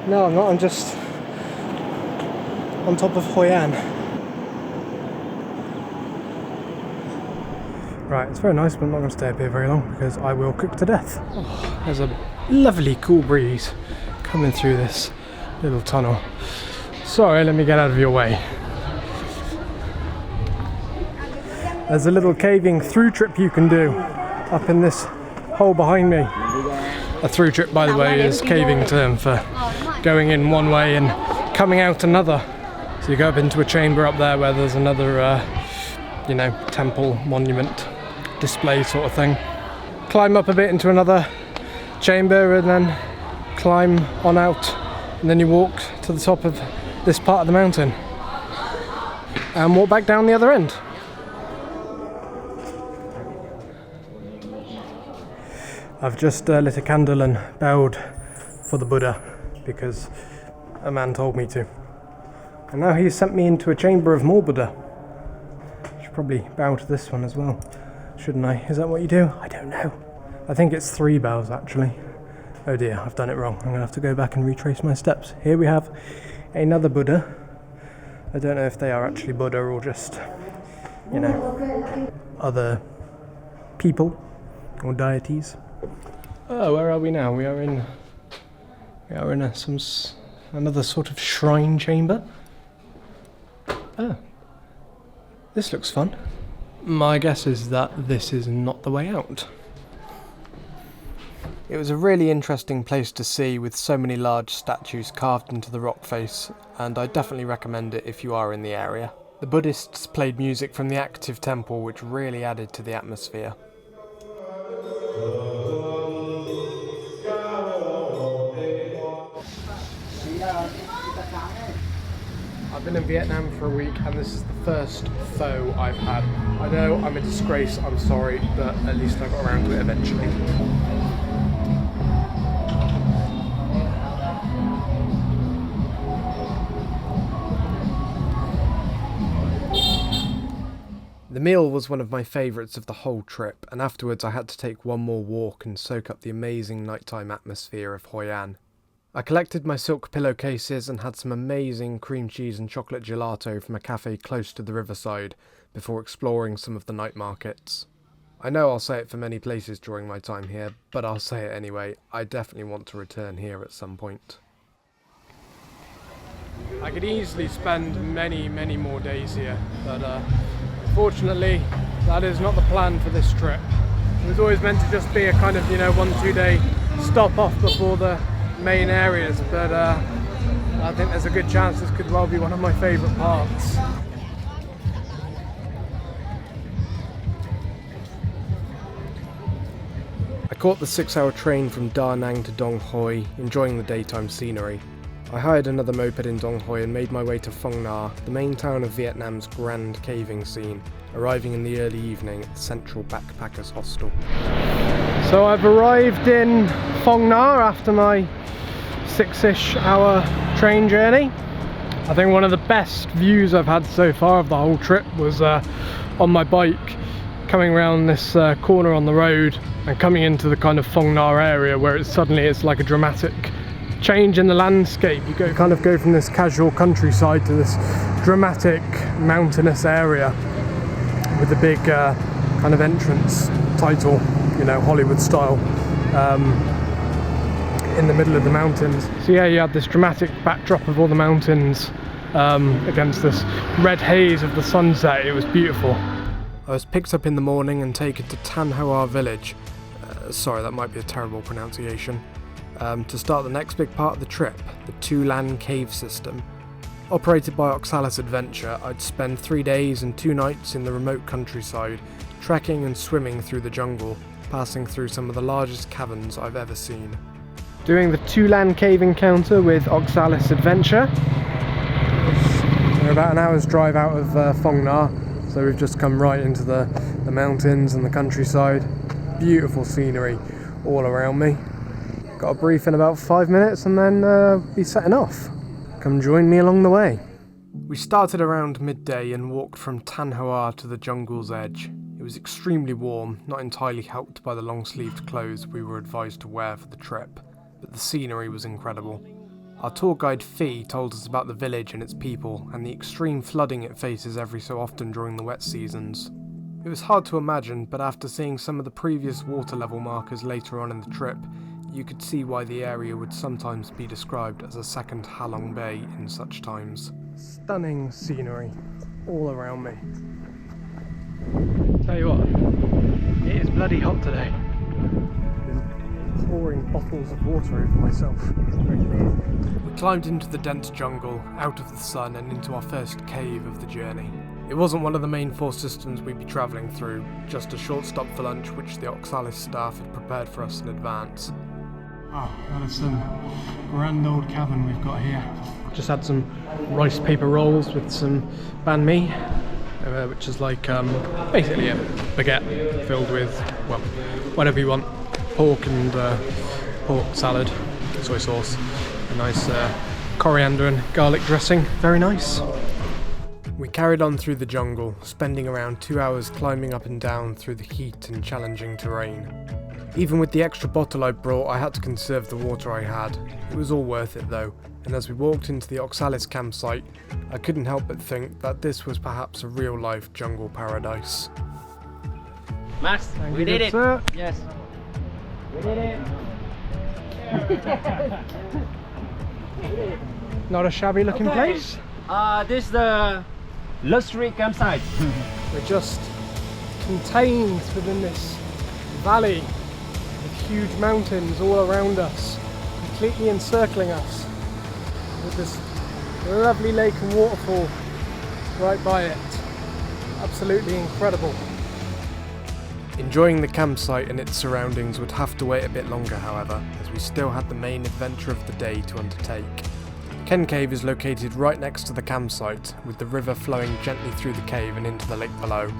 no, I'm not. I'm just on top of Hoi An. Right, it's very nice, but I'm not going to stay up here very long because I will cook to death. Oh, there's a lovely cool breeze coming through this little tunnel. Sorry, let me get out of your way. There's a little caving through trip you can do up in this hole behind me. A through trip, by the way, is caving term for going in one way and coming out another. So you go up into a chamber up there where there's another, temple, monument, display sort of thing. Climb up a bit into another chamber and then climb on out. And then you walk to the top of this part of the mountain. And walk back down the other end. I've just lit a candle and bowed for the Buddha because a man told me to. And now he's sent me into a chamber of more Buddha. I should probably bow to this one as well, shouldn't I? Is that what you do? I don't know. I think it's 3 bows actually. Oh dear, I've done it wrong. I'm gonna have to go back and retrace my steps. Here we have another Buddha. I don't know if they are actually Buddha or just, you know, other people or deities. Oh, where are we now? We are in another sort of shrine chamber. Oh, this looks fun. My guess is that this is not the way out. It was a really interesting place to see with so many large statues carved into the rock face, and I definitely recommend it if you are in the area. The Buddhists played music from the active temple, which really added to the atmosphere. I've been in Vietnam for a week and this is the first pho I've had. I know I'm a disgrace, I'm sorry, but at least I got around to it eventually. The meal was one of my favourites of the whole trip, and afterwards I had to take one more walk and soak up the amazing nighttime atmosphere of Hoi An. I collected my silk pillowcases and had some amazing cream cheese and chocolate gelato from a cafe close to the riverside before exploring some of the night markets. I know I'll say it for many places during my time here, but I'll say it anyway, I definitely want to return here at some point. I could easily spend many more days here, but fortunately, that is not the plan for this trip. It was always meant to just be a kind of, 1-2 day stop off before the main areas, but I think there's a good chance this could well be one of my favourite parts. I caught the 6-hour train from Da Nang to Dong Hoi, enjoying the daytime scenery. I hired another moped in Dong Hoi and made my way to Phong Nha, the main town of Vietnam's grand caving scene, arriving in the early evening at the Central Backpackers Hostel. So I've arrived in Phong Nha after my 6-ish hour train journey. I think one of the best views I've had so far of the whole trip was on my bike, coming around this corner on the road and coming into the kind of Phong Nha area where it's like a dramatic change in the landscape. You go from this casual countryside to this dramatic mountainous area with a big kind of entrance title, Hollywood style, in the middle of the mountains. So yeah, you had this dramatic backdrop of all the mountains against this red haze of the sunset. It was beautiful. I was picked up in the morning and taken to Tan Hoa village. Sorry, that might be a terrible pronunciation. To start the next big part of the trip, the Tu Lan Cave system. Operated by Oxalis Adventure, I'd spend 3 days and 2 nights in the remote countryside, trekking and swimming through the jungle, passing through some of the largest caverns I've ever seen. Doing the Tu Lan Cave Encounter with Oxalis Adventure. We're about an hour's drive out of Phong Nha, so we've just come right into the mountains and the countryside. Beautiful scenery all around me. Got a brief in about 5 minutes and then be setting off. Come join me along the way. We started around midday and walked from Tan Hoa to the jungle's edge. It was extremely warm, not entirely helped by the long-sleeved clothes we were advised to wear for the trip, but the scenery was incredible. Our tour guide Phi told us about the village and its people and the extreme flooding it faces every so often during the wet seasons. It was hard to imagine, but after seeing some of the previous water level markers later on in the trip, you could see why the area would sometimes be described as a second Ha Long Bay in such times. Stunning scenery all around me. Tell you what, it is bloody hot today. I've been pouring bottles of water over myself. We climbed into the dense jungle, out of the sun and into our first cave of the journey. It wasn't one of the main 4 systems we'd be travelling through, just a short stop for lunch which the Oxalis staff had prepared for us in advance. Wow, that is some grand old cavern we've got here. Just had some rice paper rolls with some banh mi, which is like basically a baguette filled with, well, whatever you want. Pork and pork salad, soy sauce, a nice coriander and garlic dressing, very nice. We carried on through the jungle, spending around 2 hours climbing up and down through the heat and challenging terrain. Even with the extra bottle I brought, I had to conserve the water I had. It was all worth it though, and as we walked into the Oxalis campsite, I couldn't help but think that this was perhaps a real-life jungle paradise. Max, we did it! Sir. Yes. We did it! Not a shabby looking place. This is the luxury campsite. We're just contained within this valley with huge mountains all around us, completely encircling us, with this lovely lake and waterfall right by it. Absolutely incredible. Enjoying the campsite and its surroundings would have to wait a bit longer, however, as we still had the main adventure of the day to undertake. Ken Cave is located right next to the campsite, with the river flowing gently through the cave and into the lake below.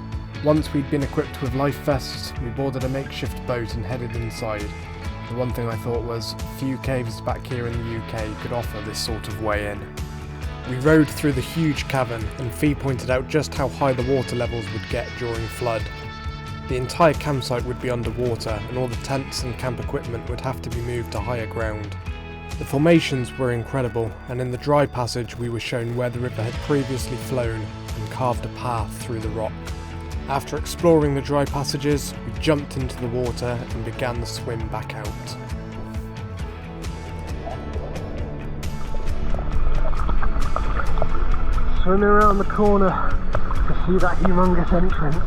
Once we'd been equipped with life vests, we boarded a makeshift boat and headed inside. The one thing I thought was, few caves back here in the UK could offer this sort of way in. We rode through the huge cavern, and Fee pointed out just how high the water levels would get during flood. The entire campsite would be underwater, and all the tents and camp equipment would have to be moved to higher ground. The formations were incredible, and in the dry passage we were shown where the river had previously flown and carved a path through the rock. After exploring the dry passages, we jumped into the water and began the swim back out. Swimming around the corner to see that humongous entrance.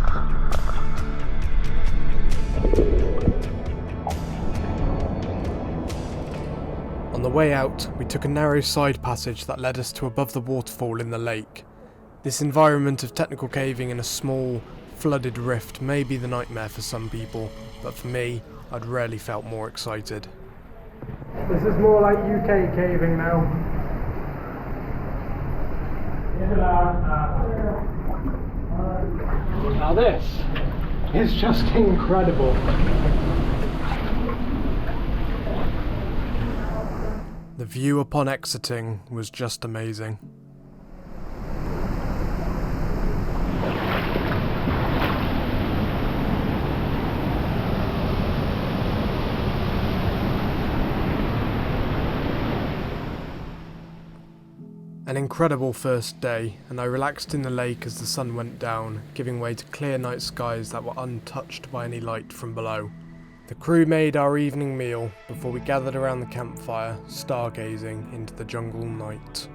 On the way out, we took a narrow side passage that led us to above the waterfall in the lake. This environment of technical caving in a small, flooded rift may be the nightmare for some people, but for me, I'd rarely felt more excited. This is more like UK caving now. Now this is just incredible. The view upon exiting was just amazing. An incredible first day, and I relaxed in the lake as the sun went down, giving way to clear night skies that were untouched by any light from below. The crew made our evening meal before we gathered around the campfire, stargazing into the jungle night.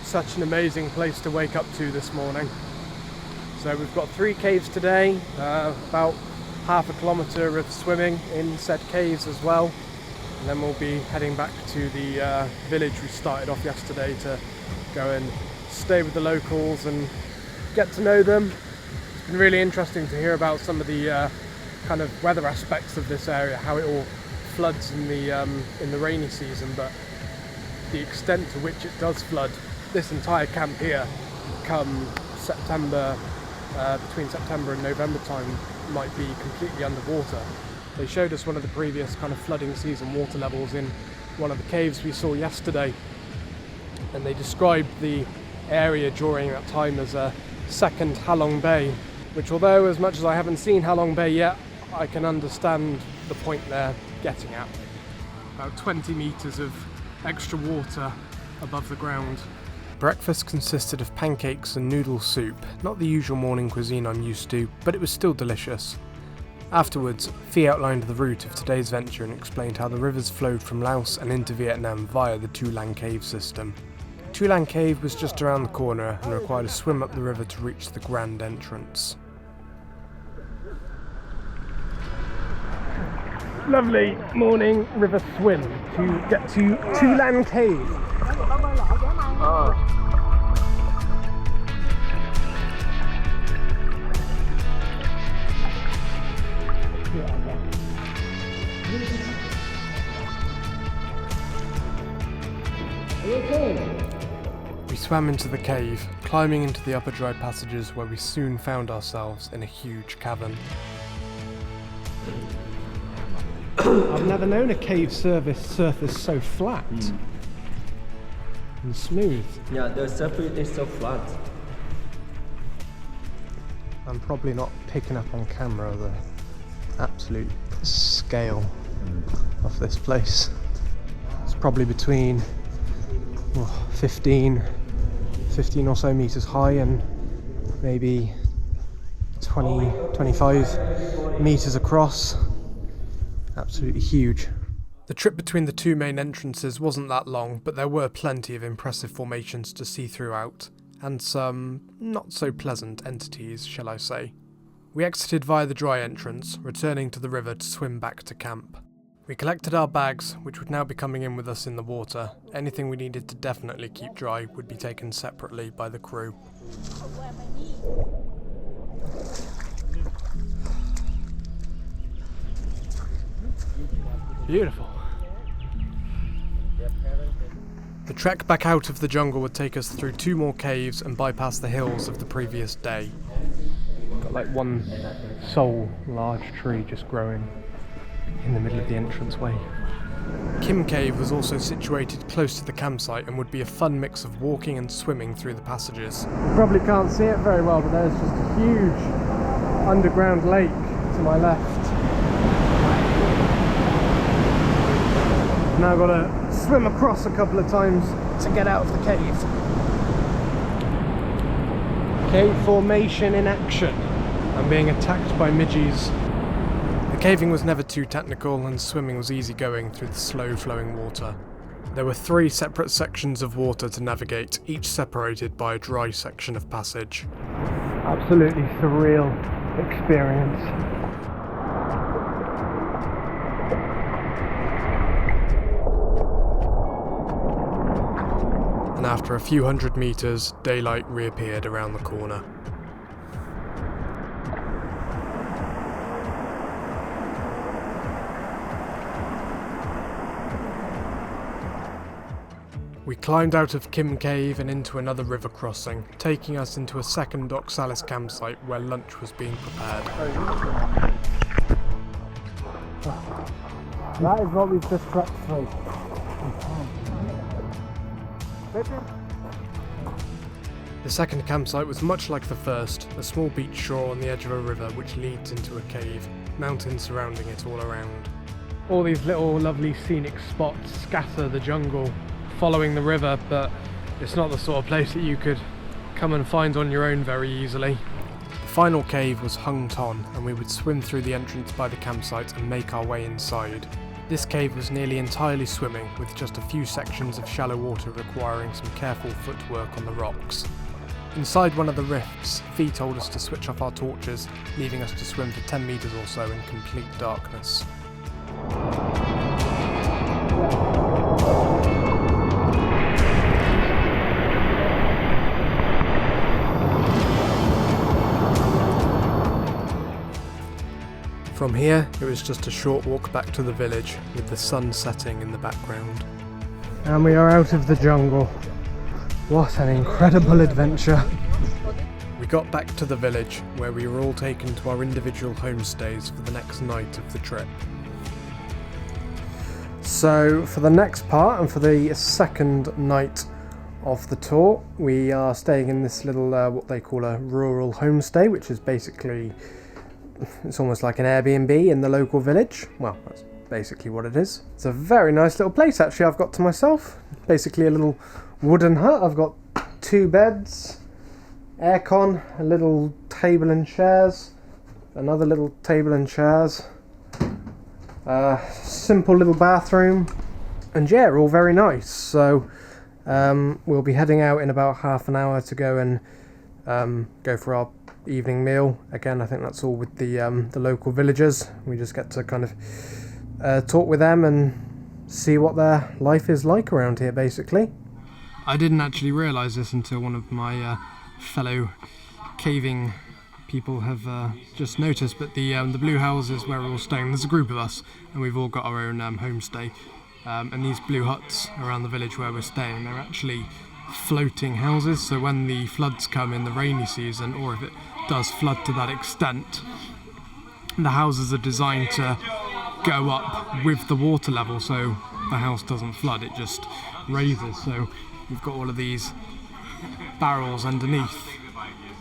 Such an amazing place to wake up to this morning. So we've got 3 caves today, about half a kilometre of swimming in said caves as well, and then we'll be heading back to the village we started off yesterday to go and stay with the locals and get to know them. It's been really interesting to hear about some of the kind of weather aspects of this area, how it all floods in the rainy season, but the extent to which it does flood. This entire camp here, come September, between September and November time, might be completely underwater. They showed us one of the previous kind of flooding season water levels in one of the caves we saw yesterday, and they described the area during that time as a second Halong Bay, which, although as much as I haven't seen Halong Bay yet, I can understand the point they're getting at. About 20 metres of extra water above the ground. Breakfast consisted of pancakes and noodle soup, not the usual morning cuisine I'm used to, but it was still delicious. Afterwards, Fee outlined the route of today's venture and explained how the rivers flowed from Laos and into Vietnam via the Tu Lan Cave system. Tu Lan Cave was just around the corner and required a swim up the river to reach the grand entrance. Lovely morning river swim to get to Tu Lan Cave. We swam into the cave, climbing into the upper dry passages where we soon found ourselves in a huge cavern. I've never known a cave surface so flat and smooth. Yeah, the surface is so flat. I'm probably not picking up on camera the absolute scale of this place. It's probably between 15 or so meters high and maybe 25 meters across. Absolutely huge. The trip between the two main entrances wasn't that long, but there were plenty of impressive formations to see throughout, and some not so pleasant entities, shall I say. We exited via the dry entrance, returning to the river to swim back to camp. We collected our bags, which would now be coming in with us in the water. Anything we needed to definitely keep dry would be taken separately by the crew. Beautiful. The trek back out of the jungle would take us through 2 more caves and bypass the hills of the previous day. Got like one sole large tree just growing in the middle of the entranceway. Kim Cave was also situated close to the campsite and would be a fun mix of walking and swimming through the passages. You probably can't see it very well, but there's just a huge underground lake to my left. Now I've got to swim across a couple of times to get out of the cave. Cave formation in action. I'm being attacked by midgies. The caving was never too technical and swimming was easy going through the slow flowing water. There were 3 separate sections of water to navigate, each separated by a dry section of passage. Absolutely surreal experience. And after a few hundred meters, daylight reappeared around the corner. We climbed out of Kim Cave and into another river crossing, taking us into a second Oxalis campsite where lunch was being prepared. That is what we've just trekked through. The second campsite was much like the first, a small beach shore on the edge of a river which leads into a cave, mountains surrounding it all around. All these little lovely scenic spots scatter the jungle, following the river, but it's not the sort of place that you could come and find on your own very easily. The final cave was Hung Ton, and we would swim through the entrance by the campsite and make our way inside. This cave was nearly entirely swimming, with just a few sections of shallow water requiring some careful footwork on the rocks. Inside one of the rifts, Fee told us to switch off our torches, leaving us to swim for 10 meters or so in complete darkness. From here, it was just a short walk back to the village, with the sun setting in the background. And we are out of the jungle. What an incredible adventure. We got back to the village, where we were all taken to our individual homestays for the next night of the trip. So, for the next part, and for the second night of the tour, we are staying in this little, what they call a rural homestay, which is basically, it's almost like an Airbnb in the local village. Well, that's basically what it is. It's a very nice little place, actually, I've got to myself. Basically a little wooden hut. I've got 2 beds, aircon, a little table and chairs, another little table and chairs, simple little bathroom, and yeah, all very nice. So we'll be heading out in about half an hour to go and go for our evening meal. Again, I think that's all with the local villagers. We just get to kind of talk with them and see what their life is like around here, basically. I didn't actually realise this until one of my fellow caving people have just noticed, but the blue houses where we're all staying, there's a group of us and we've all got our own homestay, and these blue huts around the village where we're staying, they're actually floating houses. So when the floods come in the rainy season, or if it does flood to that extent, the houses are designed to go up with the water level, so the house doesn't flood, it just raises. So you've got all of these barrels underneath.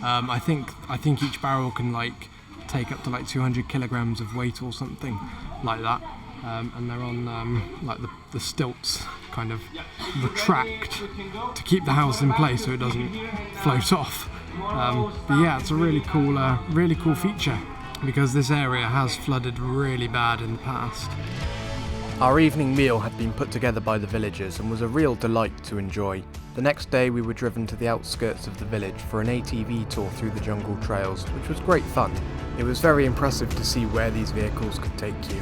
I think each barrel can like take up to like 200 kilograms of weight or something like that, and they're on like the stilts kind of retract to keep the house in place so it doesn't float off. But yeah, it's a really cool feature, because this area has flooded really bad in the past. Our evening meal had been put together by the villagers and was a real delight to enjoy. The next day we were driven to the outskirts of the village for an ATV tour through the jungle trails, which was great fun. It was very impressive to see where these vehicles could take you.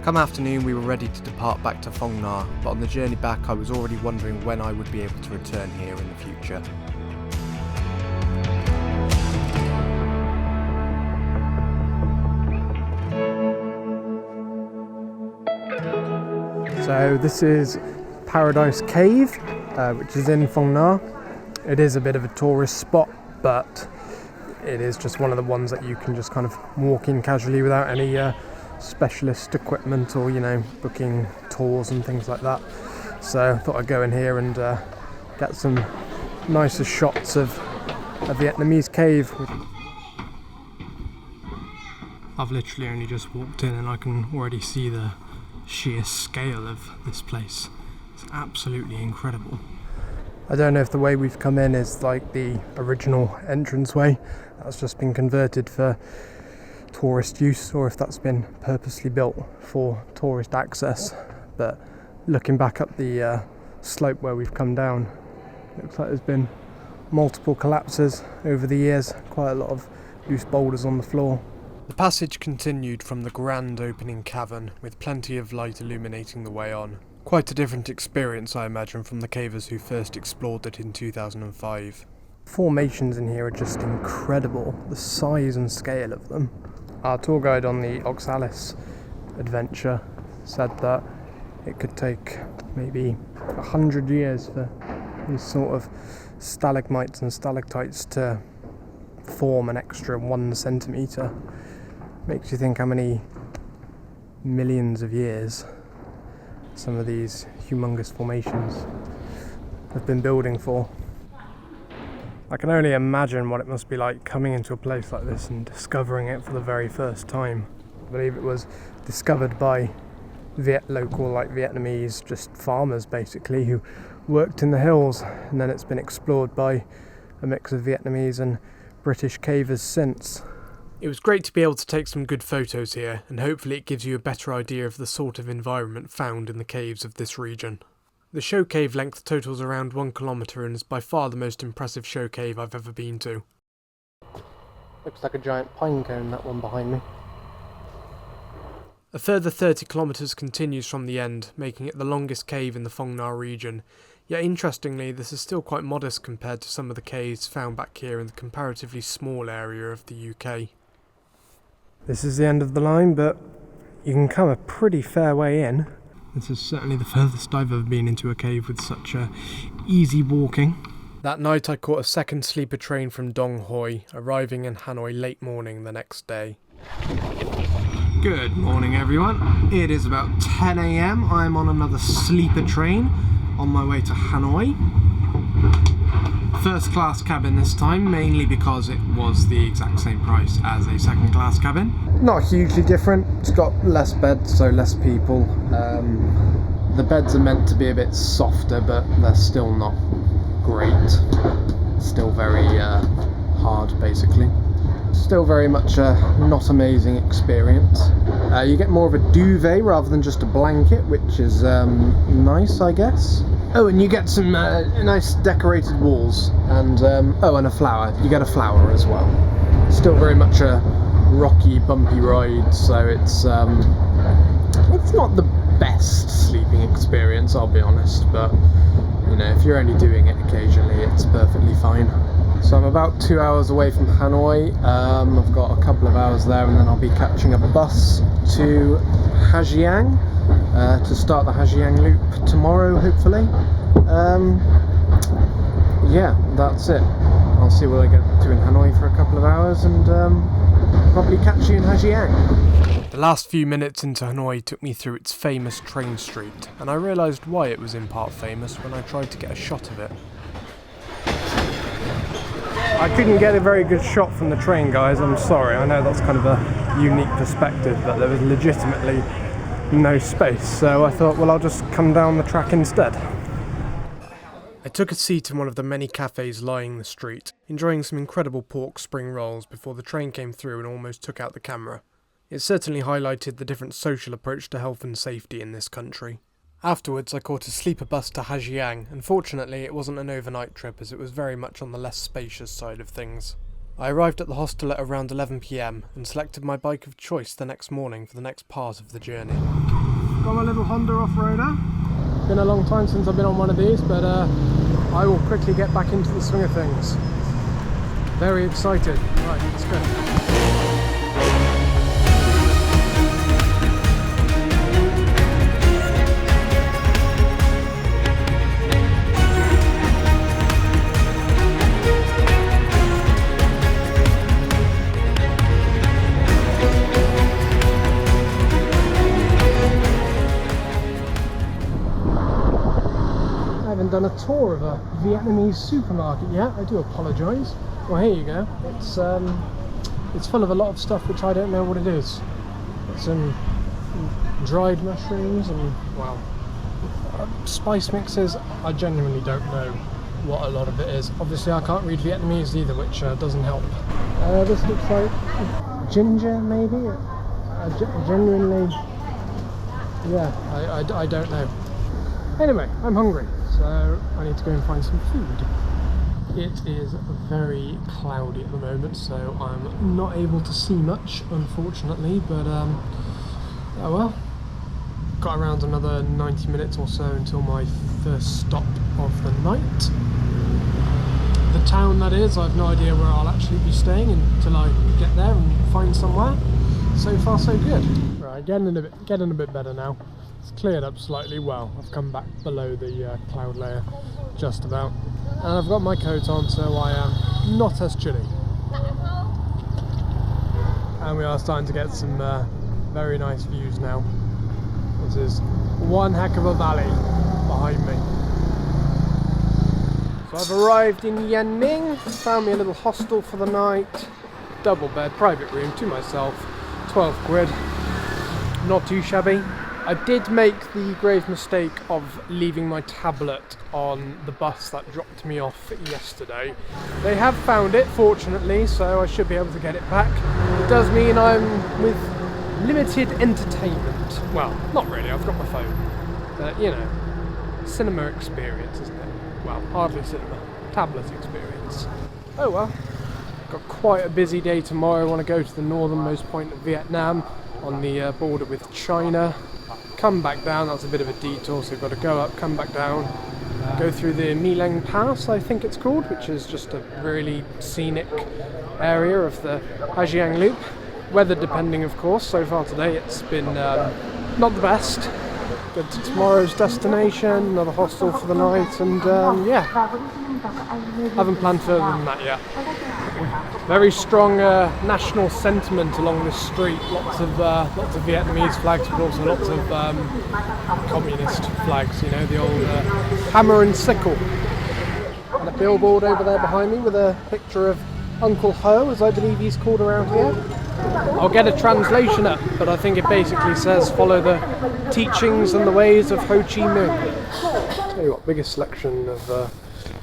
Come afternoon we were ready to depart back to Phong Nha, but on the journey back I was already wondering when I would be able to return here in the future. So this is Paradise Cave, which is in Phong Nha. It is a bit of a tourist spot, but it is just one of the ones that you can just kind of walk in casually without any specialist equipment or, you know, booking tours and things like that. So I thought I'd go in here and get some nicer shots of a Vietnamese cave. I've literally only just walked in and I can already see the sheer scale of this place. It's absolutely incredible. I don't know if the way we've come in is like the original entranceway that's just been converted for tourist use, or if that's been purposely built for tourist access, but looking back up the slope where we've come down, looks like there's been multiple collapses over the years, quite a lot of loose boulders on the floor. The passage continued from the grand opening cavern, with plenty of light illuminating the way on. Quite a different experience, I imagine, from the cavers who first explored it in 2005. Formations in here are just incredible, the size and scale of them. Our tour guide on the Oxalis adventure said that it could take maybe 100 years for these sort of stalagmites and stalactites to form an extra 1 centimetre. Makes you think how many millions of years some of these humongous formations have been building for. I can only imagine what it must be like coming into a place like this and discovering it for the very first time. I believe it was discovered by local Vietnamese, just farmers basically, who worked in the hills, and then it's been explored by a mix of Vietnamese and British cavers since. It was great to be able to take some good photos here, and hopefully it gives you a better idea of the sort of environment found in the caves of this region. The show cave length totals around 1 kilometre and is by far the most impressive show cave I've ever been to. Looks like a giant pine cone, that one behind me. A further 30 kilometres continues from the end, making it the longest cave in the Phong Nha region. Yet interestingly, this is still quite modest compared to some of the caves found back here in the comparatively small area of the UK. This is the end of the line, but you can come a pretty fair way in. This is certainly the furthest I've ever been into a cave with such easy walking. That night I caught a second sleeper train from Dong Hoi, arriving in Hanoi late morning the next day. Good morning everyone. It is about 10 AM. I'm on another sleeper train on my way to Hanoi. First class cabin this time, mainly because it was the exact same price as a second class cabin. Not hugely different, it's got less beds, so less people. The beds are meant to be a bit softer, but they're still not great. Still very hard, basically. Still very much a not amazing experience. You get more of a duvet rather than just a blanket, which is nice, I guess. Oh, and you get some nice decorated walls, and and a flower. You get a flower as well. Still very much a rocky, bumpy ride, so it's not the best sleeping experience, I'll be honest, but you know, if you're only doing it occasionally, it's perfectly fine. So I'm about 2 hours away from Hanoi. I've got a couple of hours there, and then I'll be catching a bus to Ha Giang to start the Ha Giang Loop tomorrow, hopefully. Yeah, that's it. I'll see what I get to in Hanoi for a couple of hours, and probably catch you in Ha Giang. The last few minutes into Hanoi took me through its famous train street, and I realised why it was in part famous when I tried to get a shot of it. I couldn't get a very good shot from the train, guys, I'm sorry. I know that's kind of a unique perspective, but there was legitimately no space, so I thought, well, I'll just come down the track instead. I took a seat in one of the many cafes lining the street, enjoying some incredible pork spring rolls before the train came through and almost took out the camera. It certainly highlighted the different social approach to health and safety in this country. Afterwards, I caught a sleeper bus to Hoi An, and fortunately it wasn't an overnight trip as it was very much on the less spacious side of things. I arrived at the hostel at around 11 PM and selected my bike of choice the next morning for the next part of the journey. Got my little Honda off-roader. Been a long time since I've been on one of these, but I will quickly get back into the swing of things. Very excited. Right, let's go. Done a tour of a Vietnamese supermarket yet. I do apologise. Well, here you go. It's full of a lot of stuff which I don't know what it is. It's some dried mushrooms and, well, spice mixes. I genuinely don't know what a lot of it is. Obviously I can't read Vietnamese either, which doesn't help. This looks like ginger, maybe? Genuinely, yeah, I don't know. Anyway, I'm hungry, so I need to go and find some food. It is very cloudy at the moment, so I'm not able to see much, unfortunately, but oh well. Got around another 90 minutes or so until my first stop of the night. The town, that is. I have no idea where I'll actually be staying until I get there and find somewhere. So far so good. Right, getting a bit better now. It's cleared up slightly. Well, I've come back below the cloud layer just about, and I've got my coat on, so I am not as chilly. And we are starting to get some very nice views now. This is one heck of a valley behind me. So I've arrived in Yanming, found me a little hostel for the night, double bed, private room to myself, 12 quid, not too shabby. I did make the grave mistake of leaving my tablet on the bus that dropped me off yesterday. They have found it, fortunately, so I should be able to get it back. It does mean I'm with limited entertainment. Well, not really, I've got my phone. But, you know, cinema experience, isn't it? Well, hardly cinema, tablet experience. Oh well. Got quite a busy day tomorrow. I want to go to the northernmost point of Vietnam on the border with China. Come back down, that's a bit of a Detour, so we've got to go up, come back down, go through the My Leng Pass, I think it's called, which is just a really scenic area of the Giang Loop. Weather depending, of course. So far today it's been not the best. Go to tomorrow's destination, another hostel for the night, and yeah, haven't planned further than that yet. Very strong national sentiment along this street. Lots of Vietnamese flags, but also lots of communist flags. You know, the old hammer and sickle. And a billboard over there behind me with a picture of Uncle Ho, as I believe he's called around here. I'll get a translation up, but I think it basically says follow the teachings and the ways of Ho Chi Minh. Tell you what, biggest selection of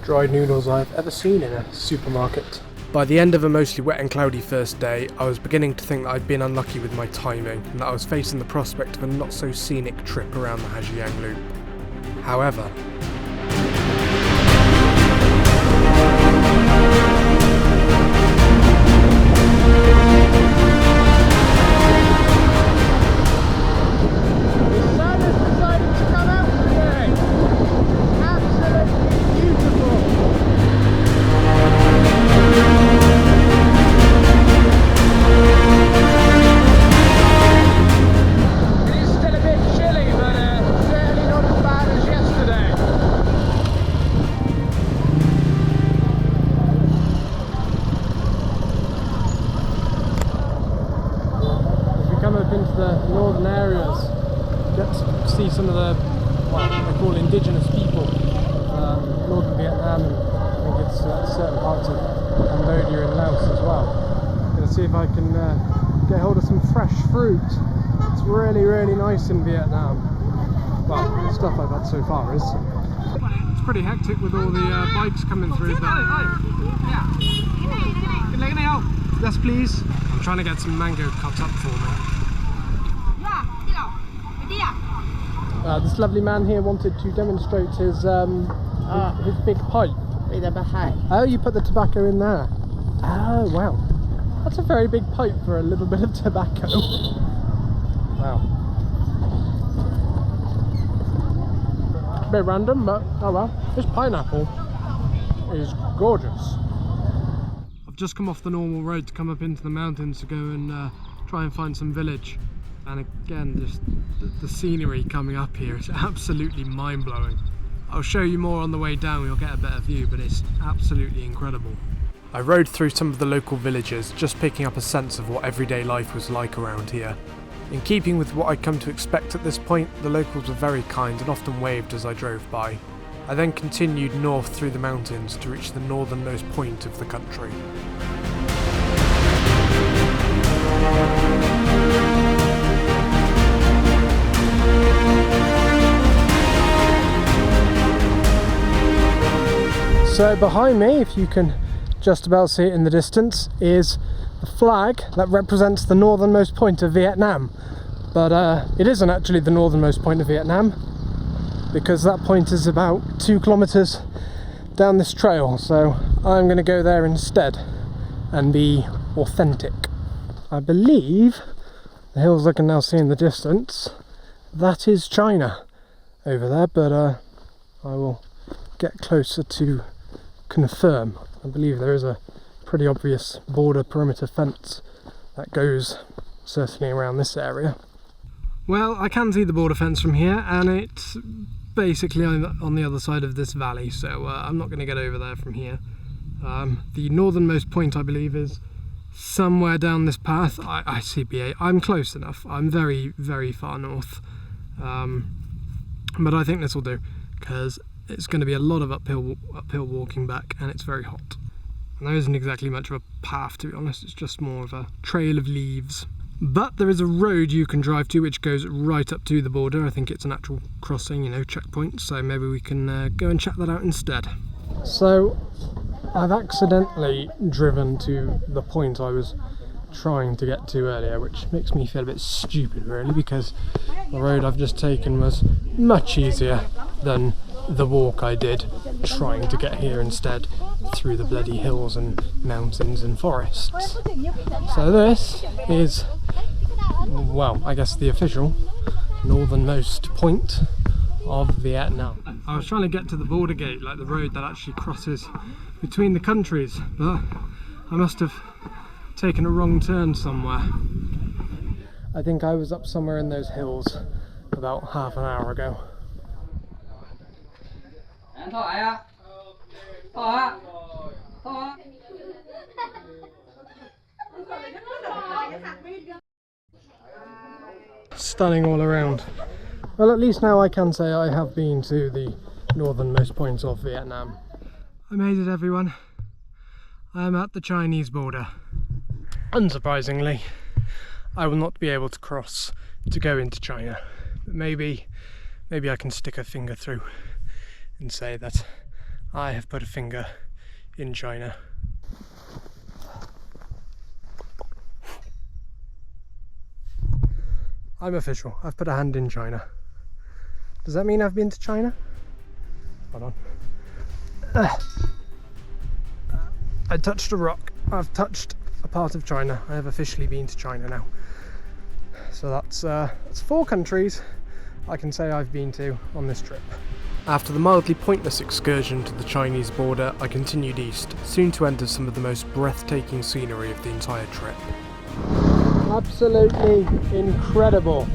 dried noodles I've ever seen in a supermarket. By the end of a mostly wet and cloudy first day, I was beginning to think that I'd been unlucky with my timing, and that I was facing the prospect of a not so scenic trip around the Giang Loop. However, the northern areas, get to see some of the, what they call indigenous people of northern Vietnam, and I think it's certain parts of Cambodia and Laos as well. I'm going to see if I can get hold of some fresh fruit. It's really, really nice in Vietnam. Well, the stuff I've had so far is. It's pretty hectic with all the bikes coming through. Yes, please. I'm trying to get some mango cut up for me. This lovely man here wanted to demonstrate his big pipe. Oh, you put the tobacco in there. Oh, wow. That's a very big pipe for a little bit of tobacco. Wow. A bit random, but oh well. This pineapple is gorgeous. I've just come off the normal road to come up into the mountains to go and try and find some village. And again, just the scenery coming up here is absolutely mind-blowing. I'll show you more on the way down, you'll get a better view, but it's absolutely incredible. I rode through some of the local villages, just picking up a sense of what everyday life was like around here. In keeping with what I'd come to expect at this point, the locals were very kind and often waved as I drove by. I then continued north through the mountains to reach the northernmost point of the country. So behind me, if you can just about see it in the distance, is the flag that represents the northernmost point of Vietnam. But it isn't actually the northernmost point of Vietnam, because that point is about 2 kilometers down this trail. So I'm going to go there instead and be authentic. I believe the hills I can now see in the distance, that is China over there, but I will get closer to confirm. I believe there is a pretty obvious border perimeter fence that goes certainly around this area. Well, I can see the border fence from here, and it's basically on the other side of this valley, so I'm not going to get over there from here. The northernmost point, I believe, is somewhere down this path. I see BA. I'm close enough. I'm very, very far north, but I think this will do, because it's going to be a lot of uphill walking back, and it's very hot. And there isn't exactly much of a path, to be honest. It's just more of a trail of leaves. But there is a road you can drive to which goes right up to the border. I think it's an actual crossing, you know, checkpoint. So maybe we can go and check that out instead. So I've accidentally driven to the point I was trying to get to earlier, which makes me feel a bit stupid really, because the road I've just taken was much easier than the walk I did trying to get here instead, through the bloody hills and mountains and forests. So this is, well, I guess the official northernmost point of Vietnam. I was trying to get to the border gate, like the road that actually crosses between the countries, but I must have taken a wrong turn somewhere. I think I was up somewhere in those hills about half an hour ago. Stunning all around. Well, at least now I can say I have been to the northernmost point of Vietnam. I made it, everyone. I am at the Chinese border. Unsurprisingly, I will not be able to cross to go into China, but maybe I can stick a finger through and say that I have put a finger in China. I'm official. I've put a hand in China. Does that mean I've been to China? Hold on. I touched a rock. I've touched a part of China. I have officially been to China now. So that's 4 countries I can say I've been to on this trip. After the mildly pointless excursion to the Chinese border, I continued east, soon to enter some of the most breathtaking scenery of the entire trip. Absolutely incredible.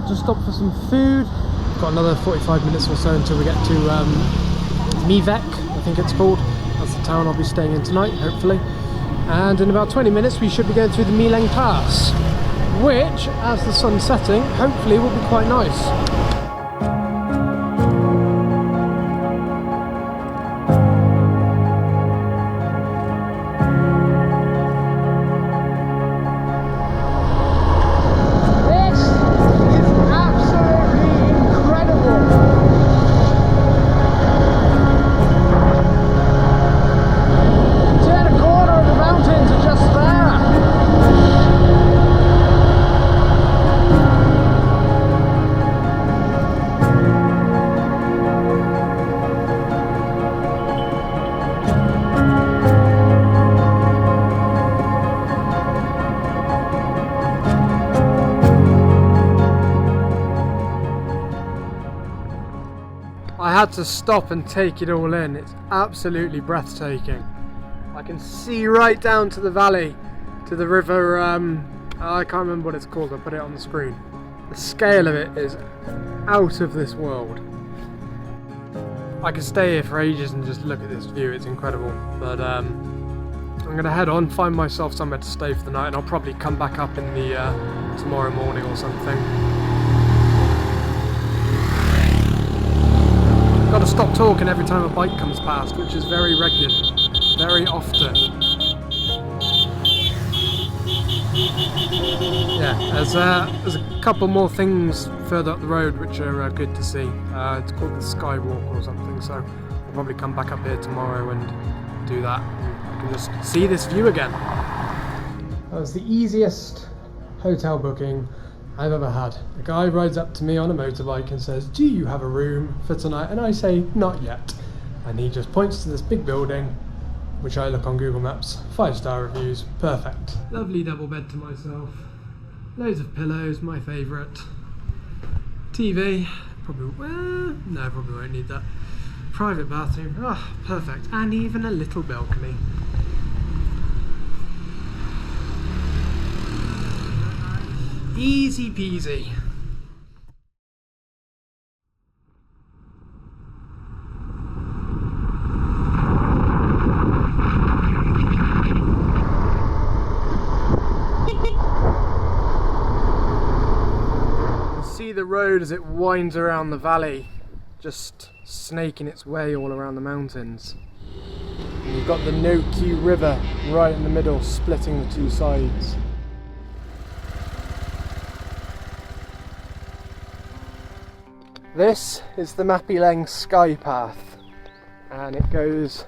just stopped for some food. Got another 45 minutes or so until we get to Mivek, I think it's called. That's the town I'll be staying in tonight, hopefully. And in about 20 minutes we should be going through the Mileng Pass, which, as the sun's setting, hopefully will be quite nice. I had to stop and take it all in. It's absolutely breathtaking. I can see right down to the valley, to the river, I can't remember what it's called, I'll put it on the screen. The scale of it is out of this world. I could stay here for ages and just look at this view, it's incredible. But I'm gonna head on, find myself somewhere to stay for the night, and I'll probably come back up in the tomorrow morning or something. Got to stop talking every time a bike comes past, which is very regular, very often. Yeah, there's a couple more things further up the road which are good to see. It's called the Skywalk or something, so I'll probably come back up here tomorrow and do that. I can just see this view again. That was the easiest hotel booking I've ever had. A guy rides up to me on a motorbike and says, "Do you have a room for tonight?" And I say, "Not yet." And he just points to this big building, which I look on Google Maps, 5-star reviews, perfect. Lovely double bed to myself, loads of pillows, my favourite. TV, probably won't need that. Private bathroom, perfect. And even a little balcony. Easy peasy. See the road as it winds around the valley, just snaking its way all around the mountains. And you've got the No Q River right in the middle, splitting the two sides. This is the Mapileng Sky Path, and it goes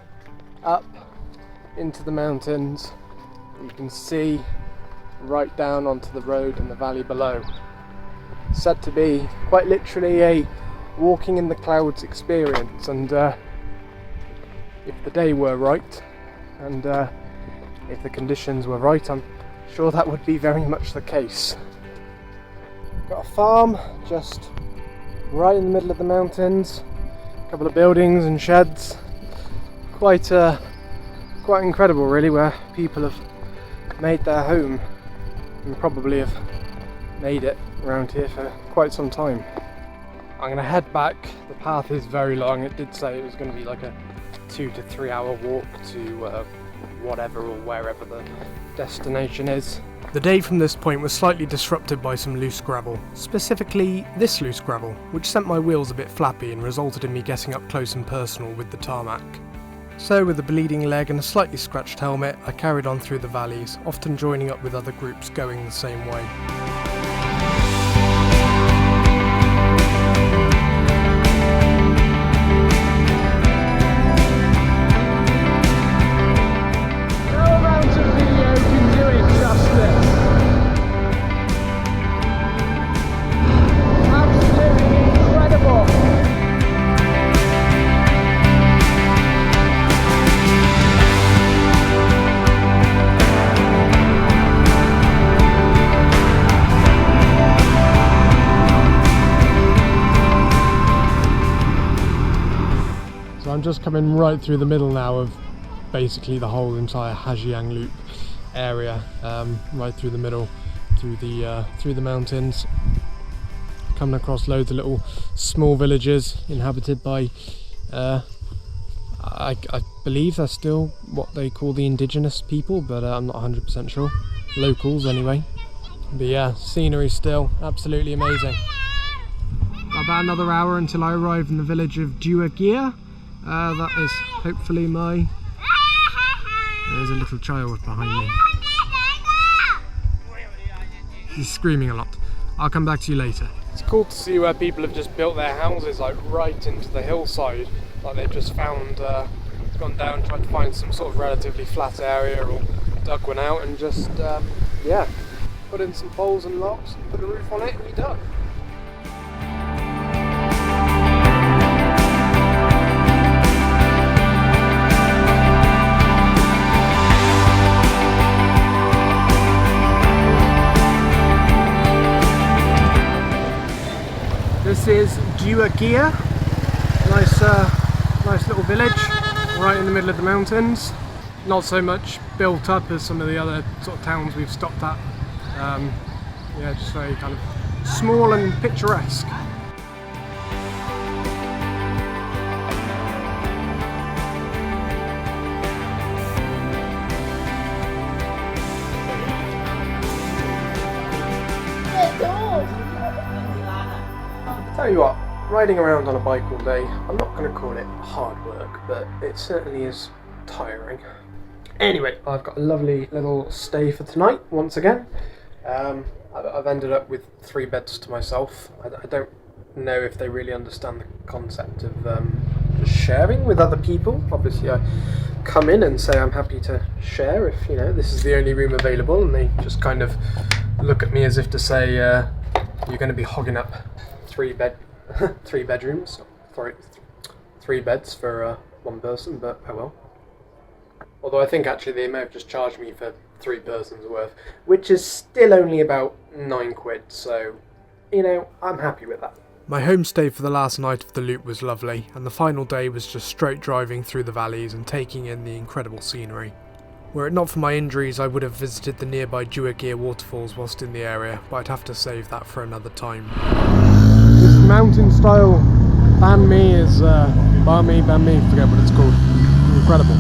up into the mountains. You can see right down onto the road in the valley below. It's said to be quite literally a walking in the clouds experience, and if the day were right and if the conditions were right, I'm sure that would be very much the case. Got a farm just right in the middle of the mountains, a couple of buildings and sheds. Quite incredible really, where people have made their home and probably have made it around here for quite some time. I'm going to head back. The path is very long. It did say it was going to be like a 2 to 3 hour walk to whatever or wherever the destination is. The day from this point was slightly disrupted by some loose gravel, specifically this loose gravel, which sent my wheels a bit flappy and resulted in me getting up close and personal with the tarmac. So with a bleeding leg and a slightly scratched helmet, I carried on through the valleys, often joining up with other groups going the same way. I'm just coming right through the middle now of basically the whole entire Giang Loop area, right through the middle, through the mountains. coming across loads of little small villages inhabited by I believe they're still what they call the indigenous people, but I'm not 100% sure. Locals anyway. But yeah, scenery still absolutely amazing. About another hour until I arrive in the village of Duagia. That is hopefully my... There's a little child behind me. He's screaming a lot. I'll come back to you later. It's cool to see where people have just built their houses like right into the hillside. Like they've just found, gone down, tried to find some sort of relatively flat area or dug one out and just, yeah, put in some poles and logs, put a roof on it and you're done. This is Duagia, nice little village right in the middle of the mountains. Not so much built up as some of the other sort of towns we've stopped at. Yeah, just very kind of small and picturesque. Tell you what, riding around on a bike all day, I'm not going to call it hard work, but it certainly is tiring. Anyway, I've got a lovely little stay for tonight, once again. I've ended up with 3 beds to myself. I don't know if they really understand the concept of just sharing with other people. Obviously, I come in and say I'm happy to share if, you know, this is the only room available, and they just kind of look at me as if to say, you're going to be hogging up 3 bedrooms, sorry, 3 beds for 1 person, but oh well. Although I think actually they may have just charged me for 3 persons worth, which is still only about 9 quid, so, you know, I'm happy with that. My homestay for the last night of the loop was lovely, and the final day was just straight driving through the valleys and taking in the incredible scenery. Were it not for my injuries, I would have visited the nearby Duagia waterfalls whilst in the area, but I'd have to save that for another time. This mountain style banh mi is, banh mi, forget what it's called. Incredible.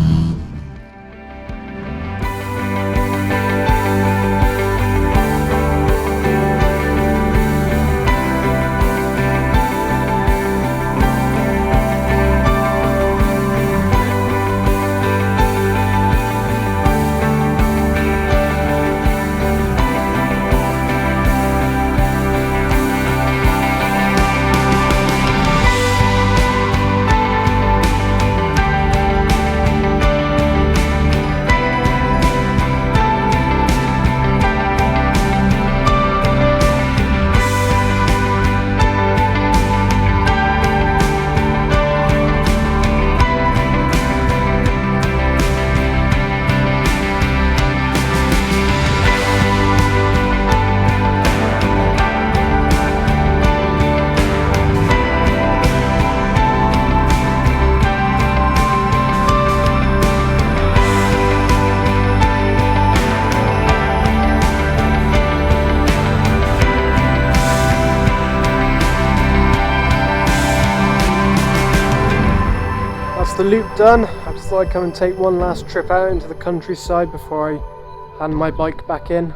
The loop done. I just thought I'd come and take one last trip out into the countryside before I hand my bike back in.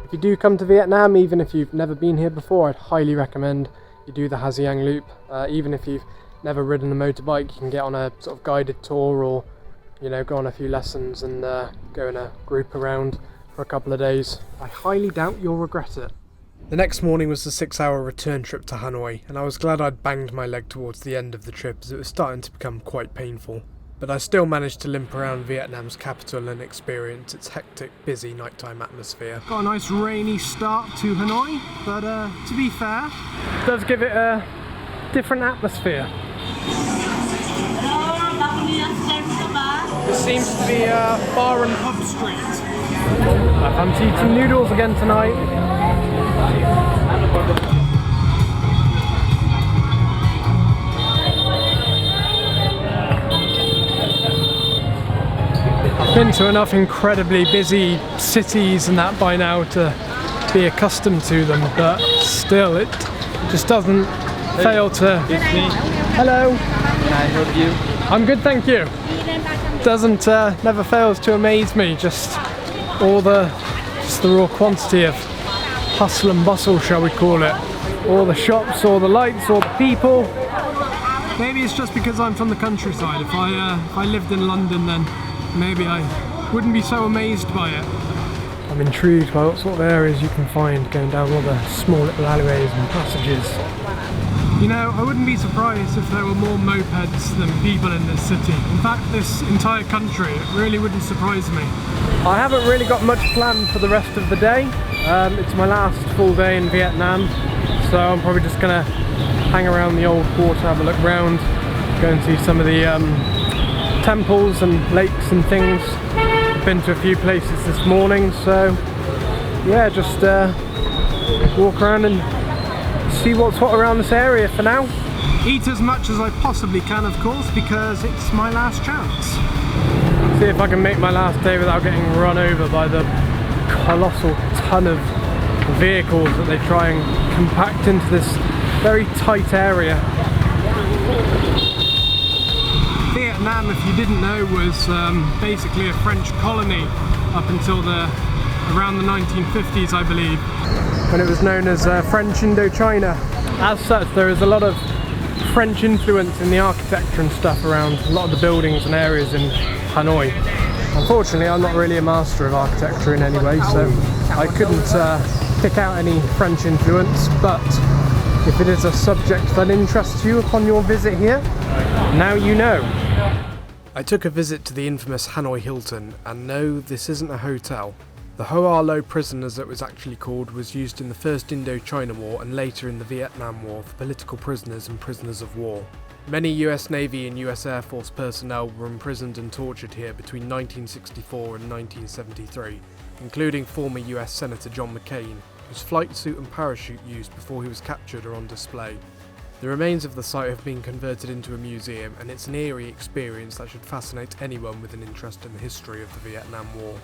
If you do come to Vietnam, even if you've never been here before, I'd highly recommend you do the Giang Loop. Even if you've never ridden a motorbike, you can get on a sort of guided tour, or, you know, go on a few lessons and go in a group around for a couple of days. I highly doubt you'll regret it. The next morning was the 6-hour return trip to Hanoi, and I was glad I'd banged my leg towards the end of the trip as it was starting to become quite painful. But I still managed to limp around Vietnam's capital and experience its hectic, busy nighttime atmosphere. Got a nice rainy start to Hanoi, but to be fair, it does give it a different atmosphere. This seems to be bar and pub street. I fancy eating noodles again tonight. I've been to enough incredibly busy cities and that by now to be accustomed to them, but still it just doesn't fail to... It's me. Hello. Can I help you? I'm good, thank you. Doesn't, never fails to amaze me, just the raw quantity of hustle and bustle, shall we call it. All the shops, all the lights, all the people. Maybe it's just because I'm from the countryside. If I lived in London, then maybe I wouldn't be so amazed by it. I'm intrigued by what sort of areas you can find going down all the small little alleyways and passages. You know, I wouldn't be surprised if there were more mopeds than people in this city. In fact, this entire country, it really wouldn't surprise me. I haven't really got much planned for the rest of the day. It's my last full day in Vietnam, so I'm probably just gonna hang around the old port, have a look round, go and see some of the temples and lakes and things. I've been to a few places this morning, so yeah, just walk around and see what's what around this area for now. Eat as much as I possibly can, of course, because it's my last chance. See if I can make my last day without getting run over by the colossal ton of vehicles that they try and compact into this very tight area. Vietnam, if you didn't know, was basically a French colony up until around the 1950s, I believe, when it was known as French Indochina. As such, there is a lot of French influence in the architecture and stuff around a lot of the buildings and areas in Hanoi. Unfortunately, I'm not really a master of architecture in any way, so I couldn't pick out any French influence, but if it is a subject that interests you upon your visit here, now you know. I took a visit to the infamous Hanoi Hilton, and no, this isn't a hotel. The Ho Lo prison, as it was actually called, was used in the First Indochina War and later in the Vietnam War for political prisoners and prisoners of war. Many US Navy and US Air Force personnel were imprisoned and tortured here between 1964 and 1973, including former US Senator John McCain, whose flight suit and parachute used before he was captured are on display. The remains of the site have been converted into a museum, and it's an eerie experience that should fascinate anyone with an interest in the history of the Vietnam War.